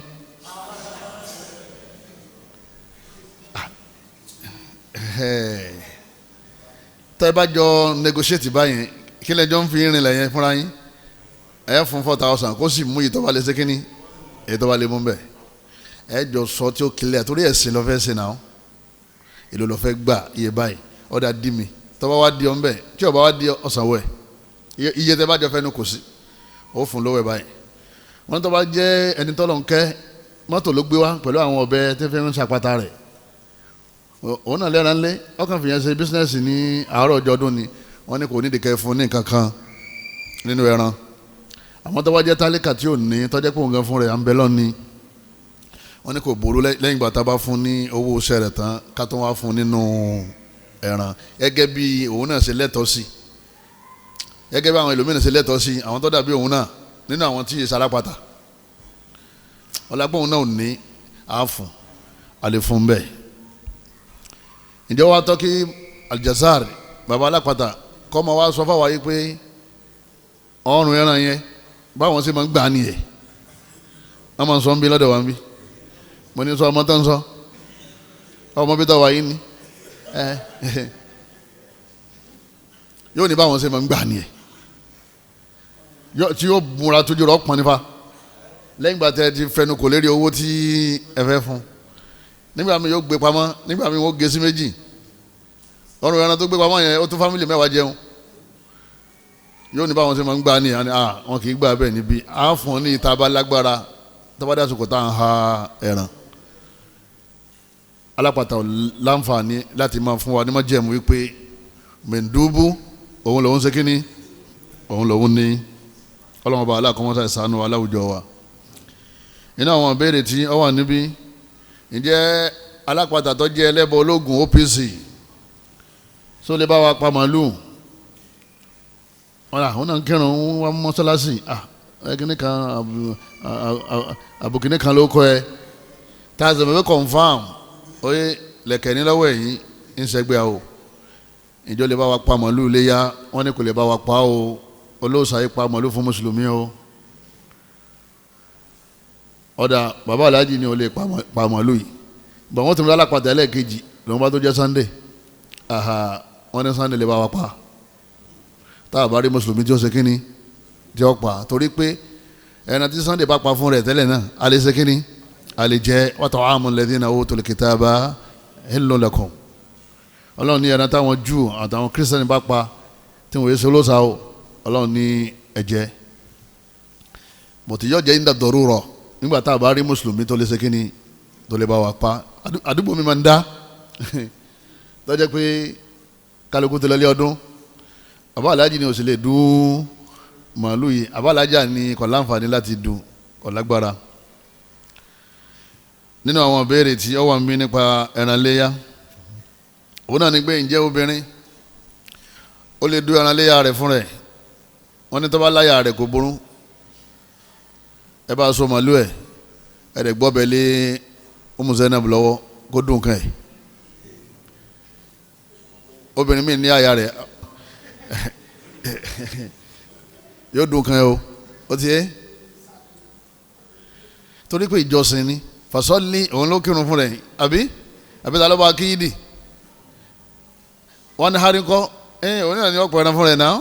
B: tẹ́ ẹ bá jọ negotiate báyìí kí lẹ́jọ́ ń fi irin lẹ́yìn fúnra yín ẹ fún 4,000 kó sì mú ìtọ́ba lè ṣe kínní ìtọ́ba lè mú bẹ́ẹ̀ ẹ jọ sọ tí ó kílẹ̀ àtúrí ẹ̀sìn lọ́fẹ́ ṣe náà èlò lọ́fẹ́ gbà iye báyìí ọ̀dà dì mí tọ́ba wá di ọ̀nbẹ tí ọba wá di ọ̀sánwó ẹ̀ iye tẹ́ bá jọ fẹ́nu kò sí ó fún lówó ẹ̀ báyìí wọ́n tọ́ba jẹ́ ẹni tọ́lọ̀ ń kẹ́ mọ́tò ló gbé wá pẹ̀lú àwọn ọ̀bẹ tí fi ń ṣàpáta rẹ̀ òun náà lẹ́ran lé ọkàn fìyẹn ṣe bísínẹ́sì ní àárọ̀ ọjọ́ ọdún ni wọ́n ní kò ní ìdíkẹ́ fún ní nǹkan kan nínú ẹran àwọn tọ́ba jẹ́ tálíkà tí ò ní tọ́jẹ́ pé òun gan fún rẹ̀ à ń bẹ lọ́ni wọ́n ní kò burú lẹ́yìn ìgbà tá a bá fún ní owó iṣẹ́ rẹ̀ tán ká tó wá fún nínú ẹran gẹ́gẹ́ bí òun náà ṣe lẹ́tọ̀ọ́ sí gẹ́gẹ́ bí àwọn ẹlòmíràn ṣe lẹ́tọ̀ọ́ sí àwọn tó dàbí òun náà nínú àwọn tí ìṣe alápàtà ọlágbọ́n òun náà ò ní àáfùn àlè fún bẹ́ẹ̀ ǹjẹ́ wàá tọ́ kí aljazar baba alápàtà kọ́ ma wá sọ fáwọn ayé pé ọrùn ẹran yẹn báwọn ṣe máa ń gbà nìyẹn wọ́n máa ń sọ ń bí lọ́dọ̀ wa ń bí mo ní sọ ọmọ tó ń sọ ọmọ bí tó wà yín ni yóò ní báwọn ṣe máa ń gbà nìyẹn tí yóò múra tójú rọ pọn nípa lẹ́yìn ìgbà tẹ́ ti fẹnu kò lérí owó tí ẹ fẹ́ fún nígbà mi yóò gbé pamọ́ nígbà mi yóò gé sí méjì ọrùn ẹran tó gbé pamọ́ yẹn ó tún fámìlì mẹ́wàá jẹun yóò ní báwọn ṣe máa ń gbà nìyẹn wọn kì í gbà bẹ́ẹ̀ níbí á fún ní ìta bá lágbára tọ́bádà sùkò tá à ń ha ẹran alápàtà láǹfààní láti máa fún wa ní máa jẹ̀mú wípé mẹ̀ndúbú òun lòun ṣe kínní òun lòun ní ọlọ́mọba aláàkọ́mọ́sá ìsànú aláwùjọ wa iná àwọn ìbéèrè tí ó wà níbí ǹjẹ́ alápàtà tó jẹ́ ẹlẹ́bọ ológun OPC só lè bá wa pa màálù wọn náà ń kírun wá mọ́sálásì kíní kan àbùkíní kan ló kọ́ ẹ tá a sọ̀rọ̀ pé confam oye lẹ̀kẹ̀ ní lọ́wọ́ ẹ̀yìn ń sẹ́gbẹ́ o ìjọ lè bá wa pa màálù léyà wọ́n ní kò lè bá wa pa o olóòsà yìí pa màálù fún mùsùlùmí o ọ̀dà bàbá aláàjì ni o lè pa màálù yìí bọ̀ wọ́n ti mú alápàtà ẹlẹ́ẹ̀kejì lòun bá tó jẹ́ Sunday wọ́n ní Sunday lè bá wa pa tá a bá rí mùsùlùmí tí ó ṣe kíni tí ó pa torí pé ẹran tí Sunday bá pa fún rẹ̀ tẹ́lẹ̀ náà a lè ṣe kíni a lè jẹ wa ta'amul ladhina utul kitaba hillun lakum ọlọ́run ní ẹran táwọn Júù àtàwọn kírísítẹ́nì bá pa tí wọ́n yé ṣe olóòṣà o ọlọ́run ní ẹ̀jẹ̀ mọ̀tìyọ́ jẹ́ ìdá darura nígbà tá a bá rí mùsùlùmí tó lè ṣe kíni tó lè bá wa pa àdúgbò mi máa ń dá tó jẹ́ pé kálukú tó lọ́lé ọdún àbá aláàjì ni ò sì lè dún màálù yìí àbá aláàjà ni kò láǹfààní láti dún kò lágbára nínú àwọn ìbéèrè tí ó wà ń bí nípa ẹran léyà òun náà ni pé ǹjẹ́ obìnrin ó lè dún ẹran léyà rẹ̀ fún rẹ̀ wọ́n ní tó bá láyà rẹ̀ kò burú ẹ bá so màálù ẹ̀ rẹ̀ gbọ́ bẹ̀ lé Umu Zainab lọ́wọ́ kó dùn kan ẹ̀ obìnrin mi ní àyà rẹ̀ yóò dùn kan ẹ̀ o ó ti yé torí pé ìjọsìn ni fasọ́lì òun ló kírun fún rẹ̀ àbí ta ló bá kí yídì wọ́n ní harí kọ́ òun náà ni wọ́n pẹ̀rẹ̀ fún rẹ̀ náà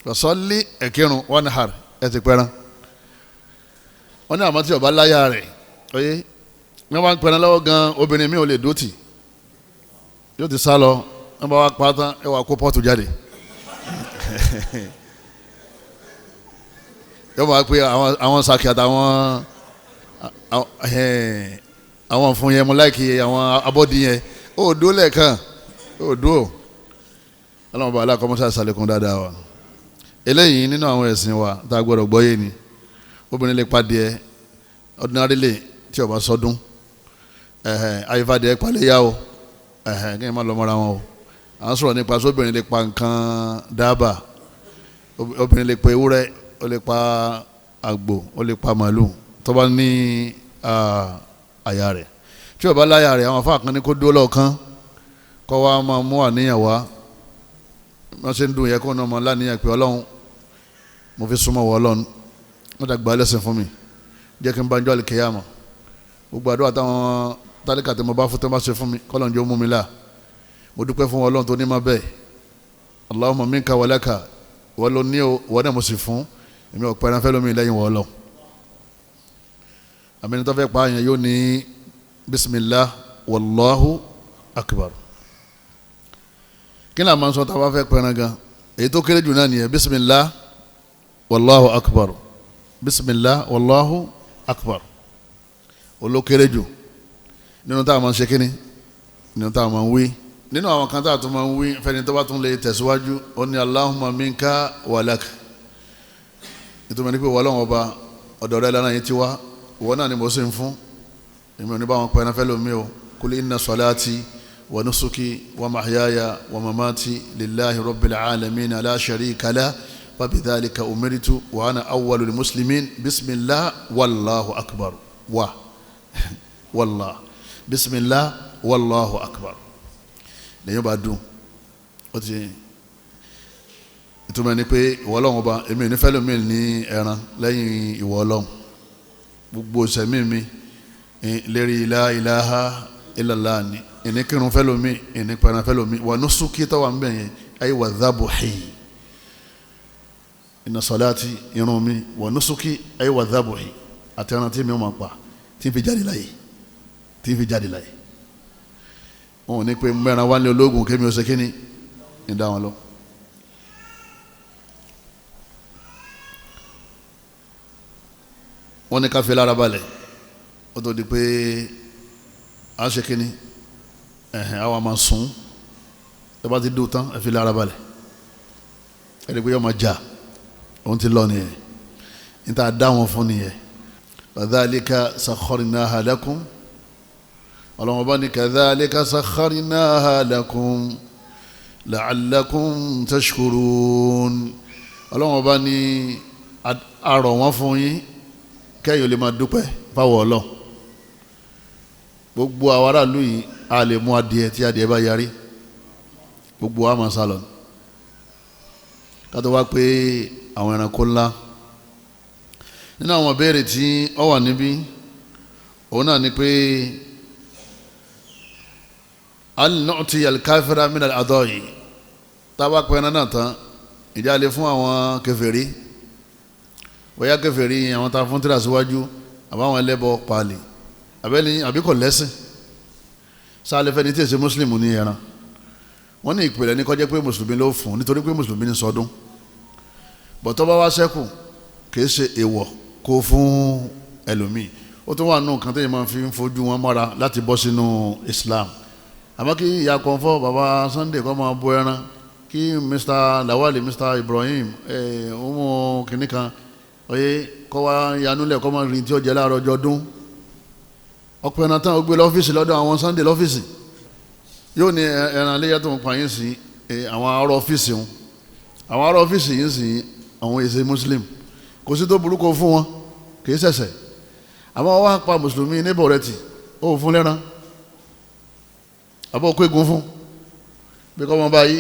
B: fasọ́lì ẹ̀kírun wọ́n ní harí ẹ̀ ti pẹ̀rẹ̀ wọ́n ní àmọ́ tí ọba láyà rẹ̀ oyé wọ́n bá ń pẹ̀rẹ̀ lọ́wọ́ gan obìnrin mi ò lè dótì yóò ti sá lọ wọ́n bá wá pa tán ẹ wà kó pọ́ọ̀tù jáde yóò máa pe àwọn sàkì àtàwọn àwọn fún yẹn mo láìkì àwọn abọ́dí yẹn ó dó lẹ́ẹ̀kan ó dó ọlọ́run bá aláàkọ́mọ́sá ṣàlékún dáadáa wa eléyìí nínú àwọn ẹ̀sìn wa tá a gbọ́dọ̀ gbọ́yé ni obìnrin lè pa díẹ̀ ordinary lè tí ó bá sọdún àyífàdé paléyà o kí n má lọ mọ́ra wọn o à ń sọ̀rọ̀ nípa sóbìnrin lè pa nǹkan dábà obìnrin lè pa ewúrẹ́ ó lè pa àgbò ó lè pa màálù tó bá ní àyà rẹ̀ tí ó bá láyà rẹ̀ àwọn afáàkàn ní kó dúró lọ́ọ̀kan kọ́ wa máa mú àníyàn wá wọ́n ṣe ń dùn yẹ kó náà máa láníyàn pé ọlọ́run mo fi súnmọ́ wọ ọlọ́run wọ́n dàgbà lẹ́sìn fún mi jẹ́ kí n bá ń jọ́ àlìkèyàmọ̀ gbogbo àdúrà táwọn tálíkà tí mo bá fún tó bá ṣe fún mi kọ́lọ́n jẹ́ ó mú mi là mo dúpẹ́ fún ọlọ́run tó ní má bẹ́ẹ̀ Allahumma minka wa laka wọ́n ló ní o wọ́n náà mo sì fún èmi ò pẹ́ran fẹ́ lómi lẹ́yìn wọ́n lọ àmì tó fẹ́ pa àyàn yóò ní bismillah wallahu akbar kí ni a máa ń sọ tá a bá fẹ́ pẹ́ran gan èyí tó kéré jù náà nìyẹn bismillah wallahu akbar bismillah wallahu akbar olókéré jù nínú tá a máa ń ṣe kíni nínú tá a máa ń wí nínú àwọn kan tá a tún máa ń wí fẹ́ni tó bá tún lè tẹ̀síwájú ó ní Allahumma minka wa lak nítorí ní pé wọ́n lọ́wọ́ ọba ọ̀dọ̀ rẹ̀ lánàá yìí ti wá ìwọ náà ni mo sì ń fún èmi ò ní bá wọn pẹ́ náà fẹ́ lómi o kul inna salati wa nusuki wa mahyaya wa mamati lillahi rabbil alamin la sharika lah wa bidhalika umirtu wa ana awwalul muslimin bismillah wallahu akbar wallah bismillah wallahu akbar lẹ́yìn bá dùn ó ti ìtumọ̀ ni pé ìwọ Ọlọ́run ọba èmi ò ní fẹ́ lómi ní ẹran lẹ́yìn ìwọ Ọlọ́run gbogbo ìsẹ̀mí mi lérí la ilaha illallah ni ìní kírun fẹ́ lómi ìní pẹ̀ràn fẹ́ lómi wà nusuki tó wà ń bẹ̀ yẹn ayé wà dhabuhi inna salati irun mi wà nusuki ayé wà dhabuhi àti ẹran tí mi ò máa pa tí n fi jáde láyé wọn ò ní pé mẹ́ran wá ní ológun kémi ó ṣe kíni ní dá wọn lọ. wọ́n ní ká fi lára balẹ̀ ó tó di pé a ṣe kíni àwa máa sùn ẹ bá ti dùn tán ẹ fi lára balẹ̀ ẹ rí i pé yọ máa jà òun ti lọ nìyẹn níta dá wọn fún nìyẹn kadhalika sakharnaha lakum ọlọ́wọ́n bá ní kadhalika sakharnaha lakum la'allakum tashkurun ọlọ́wọ́n bá ní àrọ̀ wọn fún yín kẹ́yìn ò lè máa dúpẹ́ fáwọ̀ ọlọ́ gbogbo àwọn aráàlú yìí a lè mú adìẹ tí adìẹ bá yarí gbogbo wa máa sálọ kátó wá pé àwọn ẹranko ńlá nínú àwọn ìbéèrè tí ó wà níbí òun náà ni pé al-nu'ti al-kafira min al-adai tábà pẹ́ẹ́nà náà tán ìjà lè fún àwọn kèfèrí bóyá kèfèrí àwọn tá a fún tíra síwájú àbáwọn ẹlẹ́bọ paálí àbíkọ̀ lẹ́sìn sáàlẹ̀ fẹ́ni tí èsì mùsùlùmí ní ẹran wọ́n ní ìpìlẹ̀ ní kó jẹ́ pé mùsùlùmí ló fún nítorí pé mùsùlùmí ní sọdún bọ̀tọ́ bá wá sẹ́kù kìí ṣe èèwọ̀ kó fún ẹlòmíì ó tún wà nù kan tẹ́yìn máa fi ń fojú wọn mọ́ra láti bọ́ sínú Islam àmọ́ kí ìyá kọ́ńfọ́ bàbá Sunday kọ́ máa bọ ẹran kí Mr. Lawali Mr. Ibrahim ọmọ kìnnìkan oyè kọ́ wá yanúlẹ̀ kọ́ máa rìn tí ó jẹ́ láàárọ̀ ọjọ́ ọdún ọ̀pọ̀ ẹran tán ó gbé lọ́fíìsì lọ́dọ̀ àwọn Sunday lọ́fíìsì yóò ní ẹran iléyà tó ń pa yín sí àwọn ará ọ́fíìsì wọn àwọn ará ọ́fíìsì yín sí àwọn èsè Muslim kò sí tó burúkú fún wọn kì í ṣẹ̀ṣẹ̀ àmọ́ wọ́n wá pa mùsùlùmí níbọ̀ rẹ̀ tì ó fún lẹ́ran àbọ̀ kó egun fún bí kò wọ́n bá yí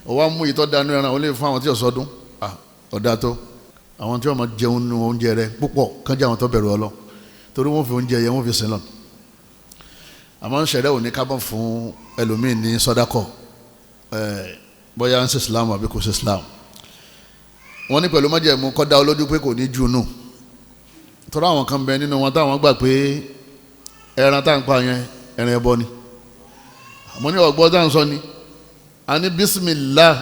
B: ó wá mú ìtọ́ dánú ẹran ó lè fún àwọn tí ò sọdún ọ̀dà tó àwọn tí wọ́n máa jẹun nínú oúnjẹ rẹ̀ púpọ̀ kánjá àwọn tó bẹ̀rù Ọlọ́run torí wọ́n fi oúnjẹ yẹn wọ́n fi sin lọ àmọ́ ṣẹ̀rẹ́ òní ká bọ̀ fún ẹlòmíì ní sọ́dákọ̀ bóyá ń ṣe Islam àbí kò ṣe Islam wọ́n ní pẹ̀lú májẹ̀mú kó dá olójú pé kò ní jù nù torí àwọn kan bẹ nínú wọn táwọn gbà pé ẹran tá à ń pa yẹn ẹran ẹbọ ni àmọ́ ní ọ̀gbọ́n tá à ń sọ ni a ní bismillah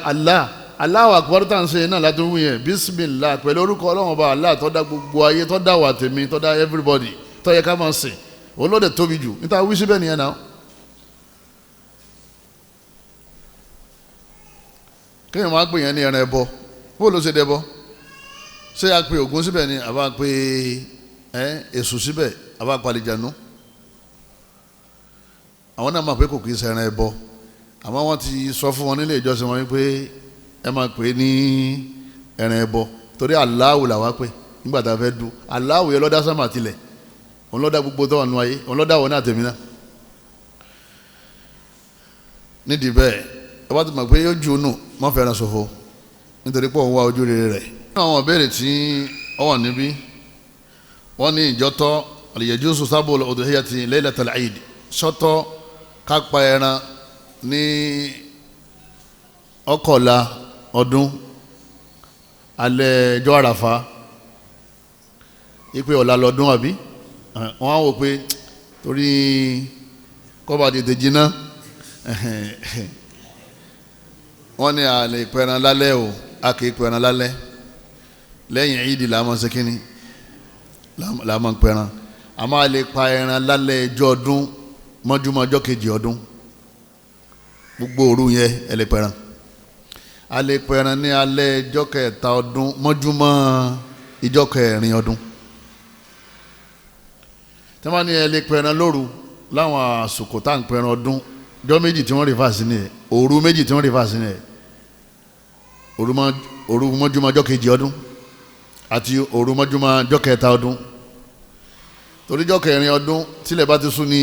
B: Allahu akbar tá à ń ṣe náà láti wú yẹn bismillah pẹ̀lú orúkọ Ọlọ́run ọba Allah tó dá gbogbo ayé tó dá wà tèmi tó dá everybody tó yẹ ká máa sìn olóde tóbi jù níta wí síbẹ̀ nìyẹn náà kéèyàn máa gbé yẹn ní ẹran ẹbọ bó ló ṣe dẹbọ ṣé a pe Ògún síbẹ̀ ni àbá pe Èṣù síbẹ̀ àbá palìjànú àwọn náà máa pé kò kì í ṣe ẹran ẹbọ àmọ́ wọ́n ti sọ fún wọn nílé ìjọsìn wọn wípé ẹ máa pè é ní ẹran ẹbọ torí Allahu làwa pé nígbà tá a fẹ́ du Allahu yẹn lọ́dá sámà tilẹ̀ òun lọ́dá gbogbo tó wà nù ayé òun lọ́dá wọn náà tèmi náà nídìí bẹ́ẹ̀ ẹ bá ti mọ̀ pé yóò ju nù má fẹ́ràn ṣòfò nítorí pé òun wá ojú rere rẹ̀. nínú àwọn ìbéèrè tí ó wà níbí wọ́n ní ìjọ́tọ́ al-yajuzu sabul udhiyati laylatal eid sọ́tọ́ kápá ẹran ní ọkọ̀la ọdún alẹ́ ẹjọ́ àràfà ipe ọ̀la lọ́dún àbí wọ́n á wò pé torí kọ́ba tètè jiná wọ́n ní a lè pẹran lálẹ́ o a kì í pẹran lálẹ́ lẹ́yìn ìdí làwọn ṣe kínní làwọn pẹran a máa lè pa ẹran lálẹ́ ẹjọ́ ọdún mọ́júmọ́ ọjọ́ kejì ọdún gbogbo òru yẹn ẹ lè pẹran a lè pẹran ní alẹ́ ẹjọ́ kẹta ọdún mọ́júmọ́ ìjọ́ kẹrin ọdún tí wọ́n ní ẹ lè pẹran lóru láwọn àsìkò tá à ń pẹran ọdún ọjọ́ méjì tí wọ́n rí fàásì ní ẹ̀ òru méjì tí wọ́n rí fàásì ní ẹ̀ òru mọ́júmọ́ ọjọ́ kejì ọdún àti òru mọ́júmọ́ ọjọ́ kẹta ọdún torí ọjọ́ kẹrin ọdún tílẹ̀ bá ti sún ní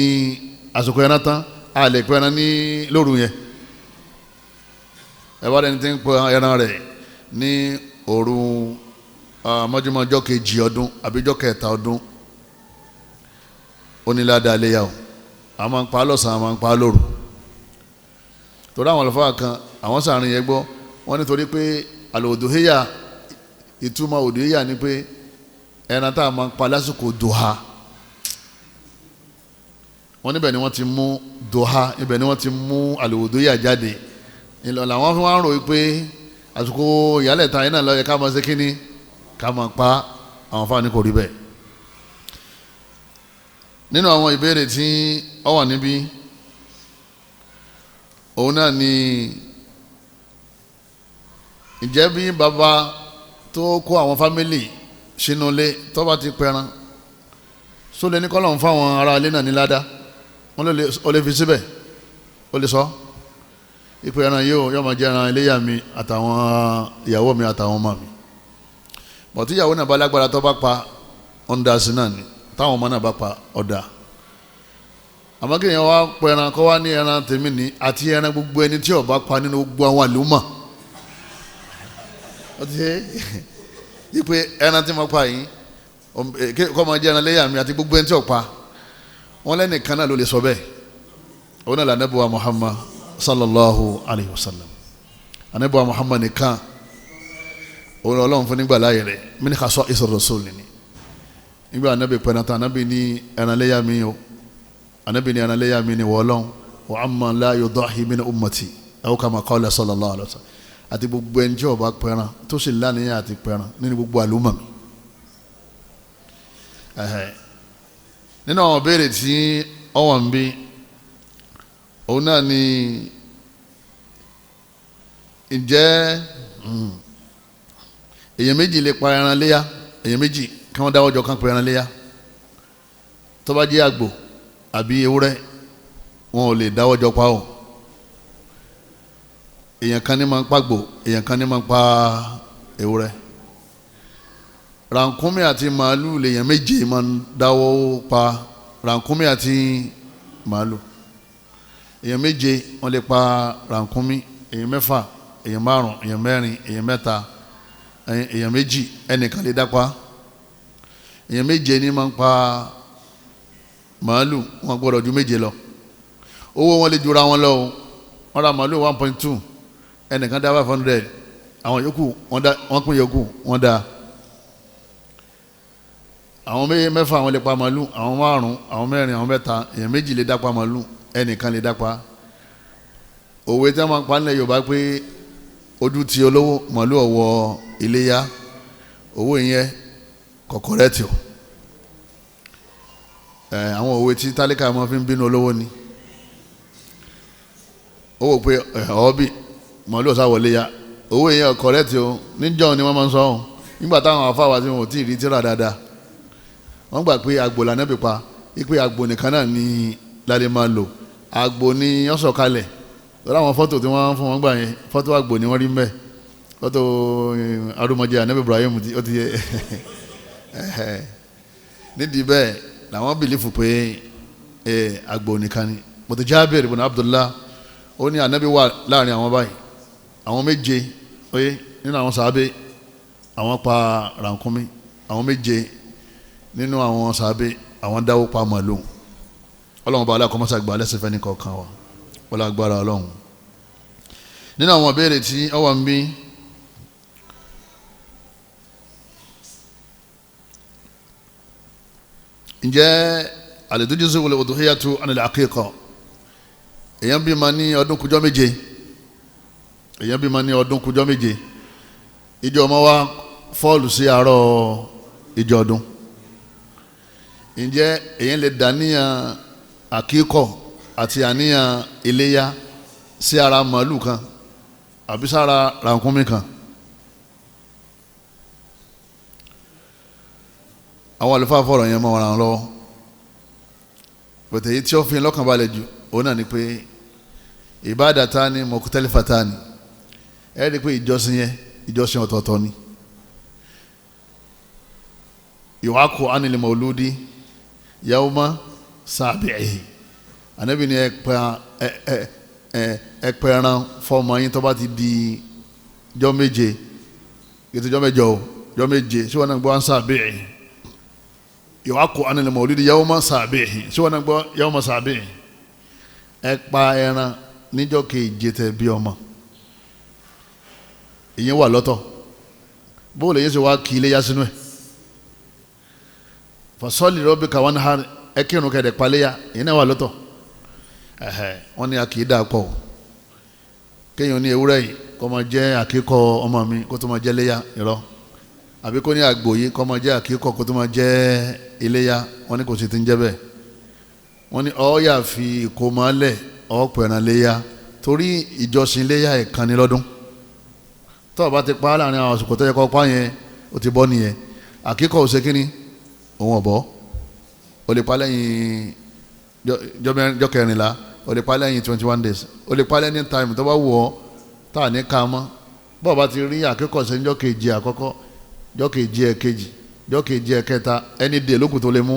B: àsìkò ẹran tán a lè pẹran ní lóru yẹn ẹ bá dẹni tí ń pẹ ẹran rẹ̀ ní òru mọ́júmọ́ ọjọ́ kejì ọdún àbí ọjọ́ kẹta ọdún ó ní ládàá Ileya o a máa ń pa lọ́sàn-án a máa ń pa lóru torí àwọn àlùfáà kan àwọn sàárín yẹn gbọ́ wọ́n nítorí pé al-udhiyya ìtumọ̀ udhiyya ni pé ẹran tá a máa ń pa lásìkò duha wọ́n níbẹ̀ ni wọ́n ti mú duha ibẹ̀ ni wọ́n ti mú al-udhiyya jáde ìlànà àwọn fi wọ́n á rò wípé àsìkò ìyálẹ̀ta yẹn náà ló yẹ ká máa ṣe kínní ká máa pa àwọn fáwọn ní kò rí bẹ́ẹ̀ nínú àwọn ìbéèrè tí ó wà níbí òun náà ni ǹjẹ́ bí bàbá tó kó àwọn fámìlì sínú ilé tó bá ti pẹran só lè ní kọ́lọ̀ ń fáwọn ará ilé náà ní ládá wọ́n lè fi síbẹ̀ ó lè sọ ipò ẹran yóò máa jẹ́ ẹran iléyà mi àtàwọn ìyàwó mi àtàwọn ọmọ mi bọ̀tí ìyàwó náà bá lágbára tó bá pa ọ̀ndà sí náà ni táwọn ọmọ náà bá pa ọ̀dà àmọ́ kí èèyàn wá pọ ẹran kọ́ wá ní ẹran tèmi ní àti ẹran gbogbo ẹni tí ó bá pa nínú gbogbo àwọn àlùmọ̀ ó ti ṣe ipe ẹran tí mo pa yìí kọ́ máa jẹ́ ẹran léyà mi àti gbogbo ẹni tí ó pa wọ́n lẹ́nìkan náà ló lè sọ bẹ́ẹ̀ òun náà l'Ànábì wa Muhammad sallallahu alayhi wa sallam. Ànábì wa Muhammad nìkan òun Ọlọ́run fún nígbà láàyè rẹ̀ min khasa'is ar-rasul ni nígbà Ànábì pẹ̀lú àtàwọn Ànábì ní ẹran léyà mi o Ànábì ní ẹran léyà mi ni wọ́ Ọlọ́run wa amma la yudahi min ummati aw kama qala sallallahu alayhi wa sallam àti gbogbo ẹni tí ó bá pẹran tó sì lánìyàn àti pẹran nínú gbogbo àlùmọ̀ mi. Nínú àwọn béèrè tí ọwọ́ ń bí òun náà ni ǹjẹ́ èèyàn méjì lè pa ẹran léyà èèyàn méjì kí wọ́n dáwọ́ jọ kán pa ẹran léyà tó bá jẹ́ àgbò àbí ewúrẹ́ wọn ò lè dáwọ́ jọ pa ọ́ èèyàn kan ní máa ń pa àgbò èèyàn kan ní máa ń pa ewúrẹ́ rànkúnmí àti màálù lèèyàn méje máa ń dáwọ́ pa rànkúnmí àti màálù èèyàn méje wọ́n lè pa rànkúnmí èèyàn mẹ́fà èèyàn márùn èèyàn mẹ́rin èèyàn mẹ́ta èèyàn méjì ẹnìkan lè dápa èèyàn méje ní máa ń pa màálù wọn gbọ́dọ̀ ju méje lọ owó wọn lè jura wọn lọ o wọn ra màálù 1.2 ẹnìkan dá 500 àwọn yòókù wọn pín yòókù wọn dá àwọn mẹ́fà wọn lè pa màálù àwọn márùn àwọn mẹ́rin àwọn mẹ́ta èèyàn méjì lè dápa màálù ẹnìkan lè dápa òwe tí wọn máa ń pa nílẹ̀ Yorùbá pé ojú ti olówó màálù ọ̀wọ́ Ileya owó yẹn kọ̀kọ̀rẹ́tì o àwọn òwe tí tálíkà máa fi ń bínú olówó ni ó wò pé ọ̀ọ́bì màálù ọ̀sáwọ̀ Ileya owó yẹn kọ̀kọ̀rẹ́tì o níjọ́ ni wọ́n máa ń sọ ọ́ nígbà táwọn afáwà tí wọn ò tí ì rí tíra dáadáa wọ́n gbà pé àgbò l'Ànábì pa wípé àgbò nìkan náà ni lálẹ́ máa lò àgbò ni wọ́n sọ kalẹ̀ lọ́la àwọn fọ́tò tí wọ́n fún wọn gbà yẹn fọ́tò àgbò ni wọ́n rí mbẹ́ fọ́tò arúmọjẹ Ànábì Ibrahim ó ti yẹ nídìí bẹ́ẹ̀ làwọn bìlífù pé àgbò nìkan ni bùtù Jábìr ibn Abdullah ó ní Ànábì wà láàrin àwọn báyìí àwọn méje oye nínú àwọn sàábé àwọn pa rànkúnmí àwọn méje nínú àwọn sàábé àwọn dáwó pa màlúù Ọlọ́run bá aláàkọ́mọ́sá gbà lẹ́sẹ̀ fẹ́ ní kọ̀ọ̀kan wa wọ́n lágbára Ọlọ́run. Nínú àwọn ìbéèrè tí ó wà ń bí ǹjẹ́ àlèdójúsí wọlé udhiyatu anil aqiqa èèyàn bí ma ní ọdún kújọ́ méje èèyàn bí ma ní ọdún kújọ́ méje ìjọ ọmọ wa fọ́ọ̀lù sí àárọ̀ ìjọ ọdún ǹjẹ́ èèyàn lè dàníyàn àkíkọ̀ àti àníyàn Ileya sí ara màálù kan àbí sára rànkúnmí kan àwọn àlùfáà fọ̀rọ̀ yẹn mọ́ wọn ràn lọ́wọ́ bẹ̀tẹ̀ yìí tí ó fi lọ́kàn balẹ̀ jù òun náà ni pé ibadatani mukhtalifatani ẹ̀ rí i pé ìjọsìn yẹn ìjọsìn ọ̀tọ̀ọ̀tọ̀ ni yu'aqqu anil mawludi yawma sabi'ihi Ànábì ni ẹ̀pẹ̀ran fọmọ yín tó bá ti di jọ́ méje ètò jọ́ mẹ́jọ o jọ́ méje sí wọn náà gbọ́ sabi'ihi yu'aqqu anil mawludi yawma sabi'ihi sí wọn náà gbọ́ yawma sabi'ihi ẹ̀pa ẹran níjọ́ keje tẹ̀ bí ọmọ ìyẹn wà lọ́tọ̀ bó lè yẹn ṣe wá kí Ileya sínú ẹ̀ fasọ́lì rabbika wanhar ẹkírun kẹ̀dẹ̀ paléyà ìyẹn náà wà lọ́tọ̀ wọ́n ní akídà pọ̀ kéèyàn ní ewúrẹ́ yìí kó máa jẹ́ àkíkọ́ ọmọ mi kó tó máa jẹ́ Ileya irọ́ àbí kó ní àgbò yìí kó máa jẹ́ àkíkọ́ kó tó máa jẹ́ Ileya wọ́n ní kò sì ti ń jẹ́ bẹ́ẹ̀ wọ́n ní ọ̀ọ́yà fi kó máa lẹ̀ ọ̀ọ́pẹ̀ràn Ileya torí ìjọsìn Ileya ẹ̀kan ní lọ́dún tó o bá ti pa á láàrin àwọn àsìkò tó yẹ kó pa yẹn o ti bọ́ nìyẹn àkíkọ́ ò ṣe kínní òun ọ̀bọ o lè pa lẹ́yìn jọ́ kẹrìnlá o lè pa lẹ́yìn 21 days o lè pa lẹ́yìn time tó bá wù ọ́ tá à ní ká mọ́ bọ́ọ̀ bá ti rí àkíkọ́ ṣe jọ́ kejì àkọ́kọ́ jọ́ kejì ẹ̀kejì jọ́ kejì ẹ̀kẹta ẹni dè lókùn tó lè mú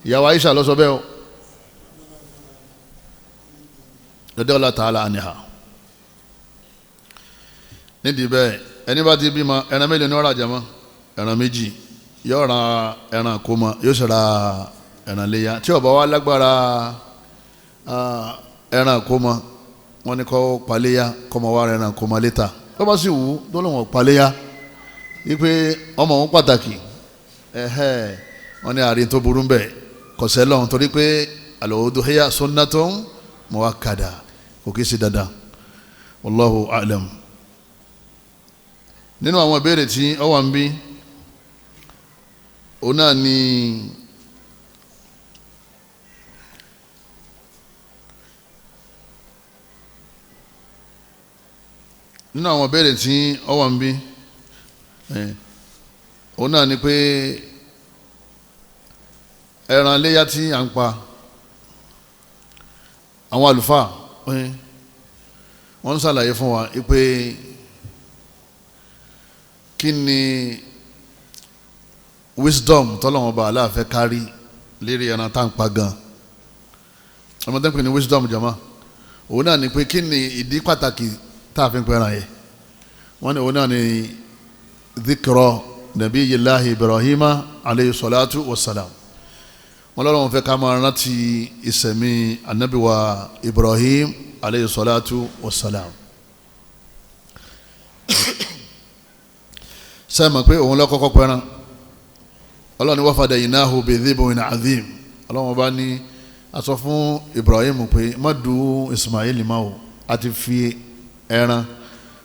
B: ìyàwó Aisha ló sọ bẹ́ẹ̀ o radiyallahu ta'ala anha nídìí bẹ́ẹ̀ ẹni bá ti bímọ ẹran mélòó ni wọ́n rà jẹ́mọ́ ẹran méjì yóò ra ẹran kómọ yóò sì ra ẹran Ileya tí ó bá wà lágbára ẹran àkómọ wọ́n ní kó paléyà kọ́mọ wa ẹran àkómọ létà tó bá sì wù tó lóun paléyà wípé ọmọ òun pàtàkì wọ́n ní àárín tó burú bẹ́ẹ̀ kọ̀sẹ́ lọ́hùn torí pé al-udhiyya sunnatun muakkada kò kí í ṣe dandan wallahu a'lam. nínú àwọn ìbéèrè tí ó wà ń bí òun náà ni nínú àwọn ìbéèrè tí ó wà ń bí òun náà ni pé ẹran iléyá tí à ń pa àwọn àlùfáà wọ́n ń ṣàlàyé fún wa pé kí ni wisdom tọ́lọ́wọ́n bá aláàfẹ́ kárí lérí ẹran tá à ń pa gan ọmọdé pè ní wisdom jama òun náà ni pé kí ni ìdí pàtàkì tá a fi ń pẹ́ ẹran yẹn wọ́n ní òun náà ni dhikra nabiyillahi ibrahima aleyhi salatu wa salam wọ́n lọ́wọ́n fẹ́ ká máa rántí ìsẹ̀mí anabiwa ibrahim aleyhi salatu wa salam sẹ́mi pé òun lọ́kọ́kọ́ pẹ́ràn ọlọ́run ní wafadaynahu bidhibhin adhim ọlọ́run bá ní aṣọ fún ibrahim pé má du ismail máa o a ti fi ẹran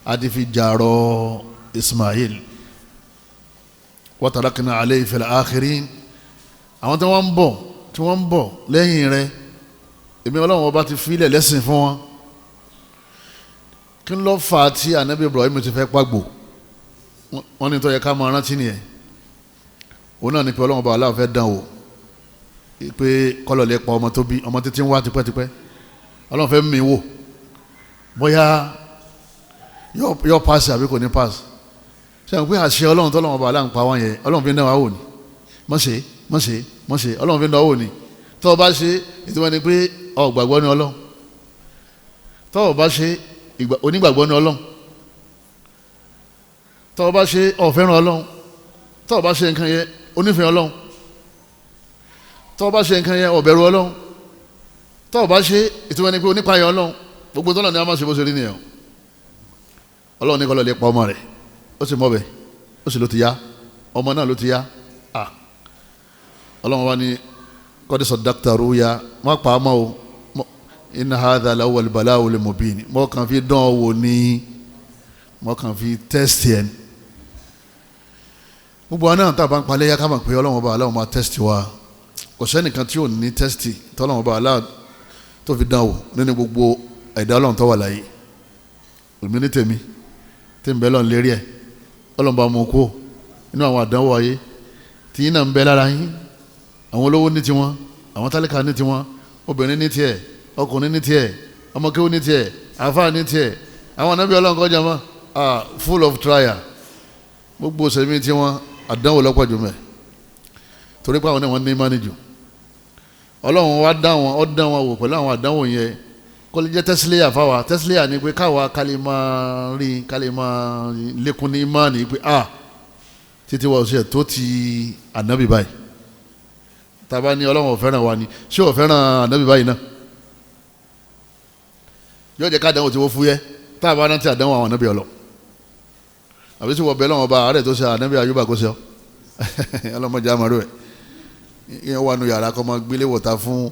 B: a ti fi jàrọ̀ ismail wa tarakna alayhi fil akhirin àwọn tí wọ́n ń bọ̀ lẹ́yìn rẹ̀ èmi ọlọ́run ọba ti filẹ̀ lẹ́sìn fún wọn kí ló fà á tí anabi ibrahim ti fẹ́ pàgbò wọ́n ní tó yẹ ká máa rántí nìyẹn òun náà ní pé ọlọ́run ọba aláwọ̀ fẹ́ dán o pé kọ́lọ̀ lè pa ọmọ tó bí ọmọ títí ń wá tipẹ́tipẹ́ ọlọ́run fẹ́ mi wò bóyá yóò pass àbí kò ní pass sẹ́yìn pé àṣẹ ọlọ́run tó ọlọ́run ọba aláwọ̀ pa wọ́n yẹn ọlọ́run fi ń dán wa wò ní mọ̀ṣẹ́ ọlọ́run fi ń dán wa wò ní tó o bá ṣe ìtumọ̀ ni pé o gbàgbọ́ ní ọlọ́run tó o bá ṣe onígbàgbọ́ ní ọlọ́run tó o bá ṣe o fẹ́ràn ọlọ́run tó o bá ṣe nǹkan yẹn onífẹ̀ẹ́ ọlọ́run tó o bá ṣe nǹkan yẹn o bẹ̀rù ọlọ́run tó o bá ṣe ìtumọ̀ ni pé onípayọ̀ ọlọ́run gbogbo tọ́lọ̀ ni a máa ṣe bó ṣe rí nìyẹn ọlọ́run ní kọ́ lọ lè pa ọmọ rẹ̀ ó sì mọ̀ bẹ́ẹ̀ ó sì ló ti yá ọmọ náà ló ti yá ọlọ́run wá ní kọ́dí saddaqta ruya má pa á mọ́ o inna hadha lawal bala'ul mubin mọ́ kàn fi dán ọ wò ní mọ́ kàn fi tẹ́sítì ẹ̀ gbogbo àwọn náà tá a bá ń palẹ̀ yá ká mọ̀ pé ọlọ́run ọba aláwọ̀ máa tẹ́sítì wa kò sẹ́nìkan tí ò ní tẹ́sítì tọ́lọ́run ọba aláwọ̀ tó fi dán wò nínú gbogbo ẹ̀dá ọlọ́run tó wà láyé èmi ní tèmi tí ń bẹ lọ́n lérí ẹ̀ ọlọ́run bá mú kó inú àwọn àdánwò ayé tí yín náà ń bẹ lára yín àwọn olówó ní tiwọn àwọn tálíkà ní tiwọn obìnrin ní tiẹ̀ ọkùnrin ní tiẹ̀ ọmọkéwò ní tiẹ̀ àfáà ní tiẹ̀ àwọn ànábì ọlọ́run kọjá mọ́ full of trial gbogbo sẹ́mi tiwọn àdánwò lọ́pọ̀ jù mẹ́ torí pé àwọn náà wọ́n ní mánìjù ọlọ́run wá dán wọn wò pẹ̀lú àwọn àdánwò yẹn kó lè jẹ́ tẹ́sílẹ́yà fáwa tẹ́sílẹ́yà ni pé káwa kálí máa lékún ní ìmánì pé títí wa ò ṣe tó ti ànábì báyìí tàbá ní ọlọ́run ò fẹ́ràn wa ni ṣé ò fẹ́ràn ànábì báyìí náà yóò jẹ́ ká àdánwò tí wọ́n fúyẹ́ tàbá náà ti àdánwò àwọn ànábì ọlọ́ àbí tí wọ́n bẹ lọ́wọ́ bá àárẹ̀ tó ṣe ànábì Ayúbà kó ṣe ọ́ ọlọ́mọdé àmàlú ẹ̀ ìyẹn wà nù yàrá kọ́ máa gbélé wọ̀ta fún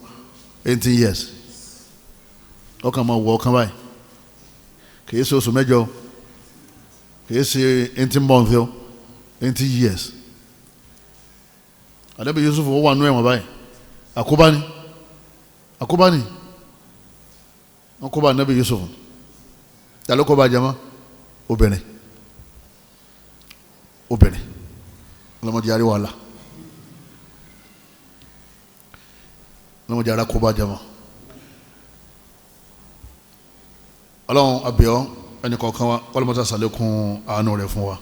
B: 18 years ọkàn máa wọ ọkàn báyìí kìí ṣe oṣù mẹ́jọ kìí ṣe 18 months o 20 years ànábì Yusuf ó wà nù ẹ̀wọ̀n báyìí àkóbáni wọ́n kó bá ànábì Yusuf ta ló kó bá jama obìnrin ọlọ́mọdé àrí wàhálà ọlọ́mọdé àrà kó bá jama ọlọ́run abẹ́ọ́ ẹnì kọ̀ọ̀kan wa ọlọ́mọdé sàlékún àánú rẹ̀ fún wa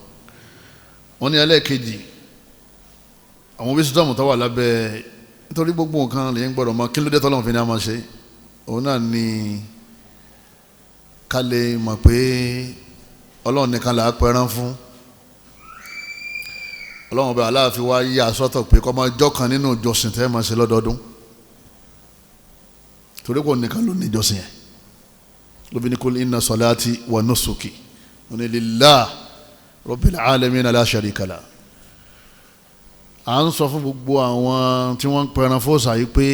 B: wọ́n ní ẹlẹ́ẹ̀kejì àwọn wisdom tó wà lábẹ́ nítorí gbogbo nǹkan lèyìn gbọ́dọ̀ mọ̀ kí ló dé tọ́lọ́run fi ní a máa ṣe òun náà ni ká lè mọ̀ pé ọlọ́run nìkan là á pẹran fún ọlọ́run bẹ aláàfin wá yí àsọtọ̀ pé kọ́ máa jọ́kan nínú ìjọsìn tẹ́ máa ṣe lọ́dọọdún torí kò nìkan ló ní ìjọsìn yẹn lóbi ní kul inna salati wa nusuki ní lillah rabbil alamin la sharika la. à ń sọ fún gbogbo àwọn tí wọ́n ń pẹran fóòsà yìí pé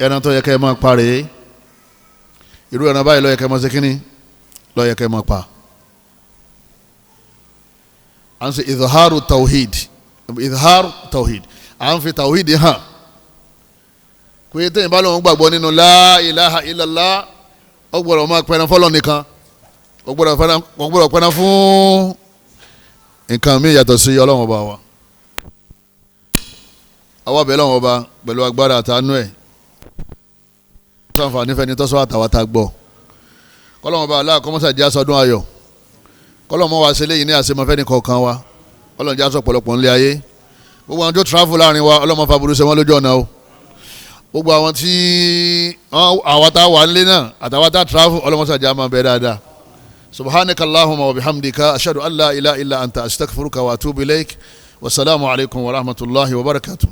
B: ẹran tó yẹ kẹ́ ẹ máa pa rèé, irú ẹran báyìí ló yẹ kẹ́ ẹ máa ṣe kínní, ló yẹ kẹ́ ẹ máa pa. à ń ṣe idharu tawhid, à ń fi tawhid hàn pé téèyàn bá lóun gbàgbọ́ nínú la ilaha illallah ó gbọ́dọ̀ máa pẹran fọ́lọ́ nìkan, ó gbọ́dọ̀ pẹran fún nǹkan míì yàtọ̀ sí Ọlọ́run ọba wa. àwa bẹ̀ Ọlọ́run ọba pẹ̀lú agbára àtàánú ẹ̀ sànfàní fẹ́ni tọ́sọ́ àtàwátà gbọ́. kọ́lọ́run ọba aláà kọ́mọ́sà jẹ́ aṣọ́dún ayọ̀, kọ́lọ́run mọ́ wa ṣe léyìn ní àṣemọ́fẹ́ni kọ̀ọ̀kan wa, Ọlọ́run jẹ́ aṣọ pọ̀lọpọ̀ ńlẹ̀ ayé. gbogbo àwọn tó travel láàrin wa Ọlọ́run fa burú ṣe wọ́n lójú ọ̀nà o. gbogbo àwọn tí àwọn tá wà nílé náà àtàwọn tá travel Ọlọ́run sàjà máa bẹ dáadáa. subhanaka allahumma wa bihamdika ashhadu an la ilaha illa anta astaghfiruka wa atubu ilaik. wasalaamu alaykum wa rahmatulahi wa barakatuh.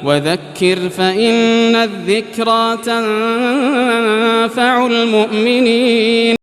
A: وذكر فإن الذكرى تنفع المؤمنين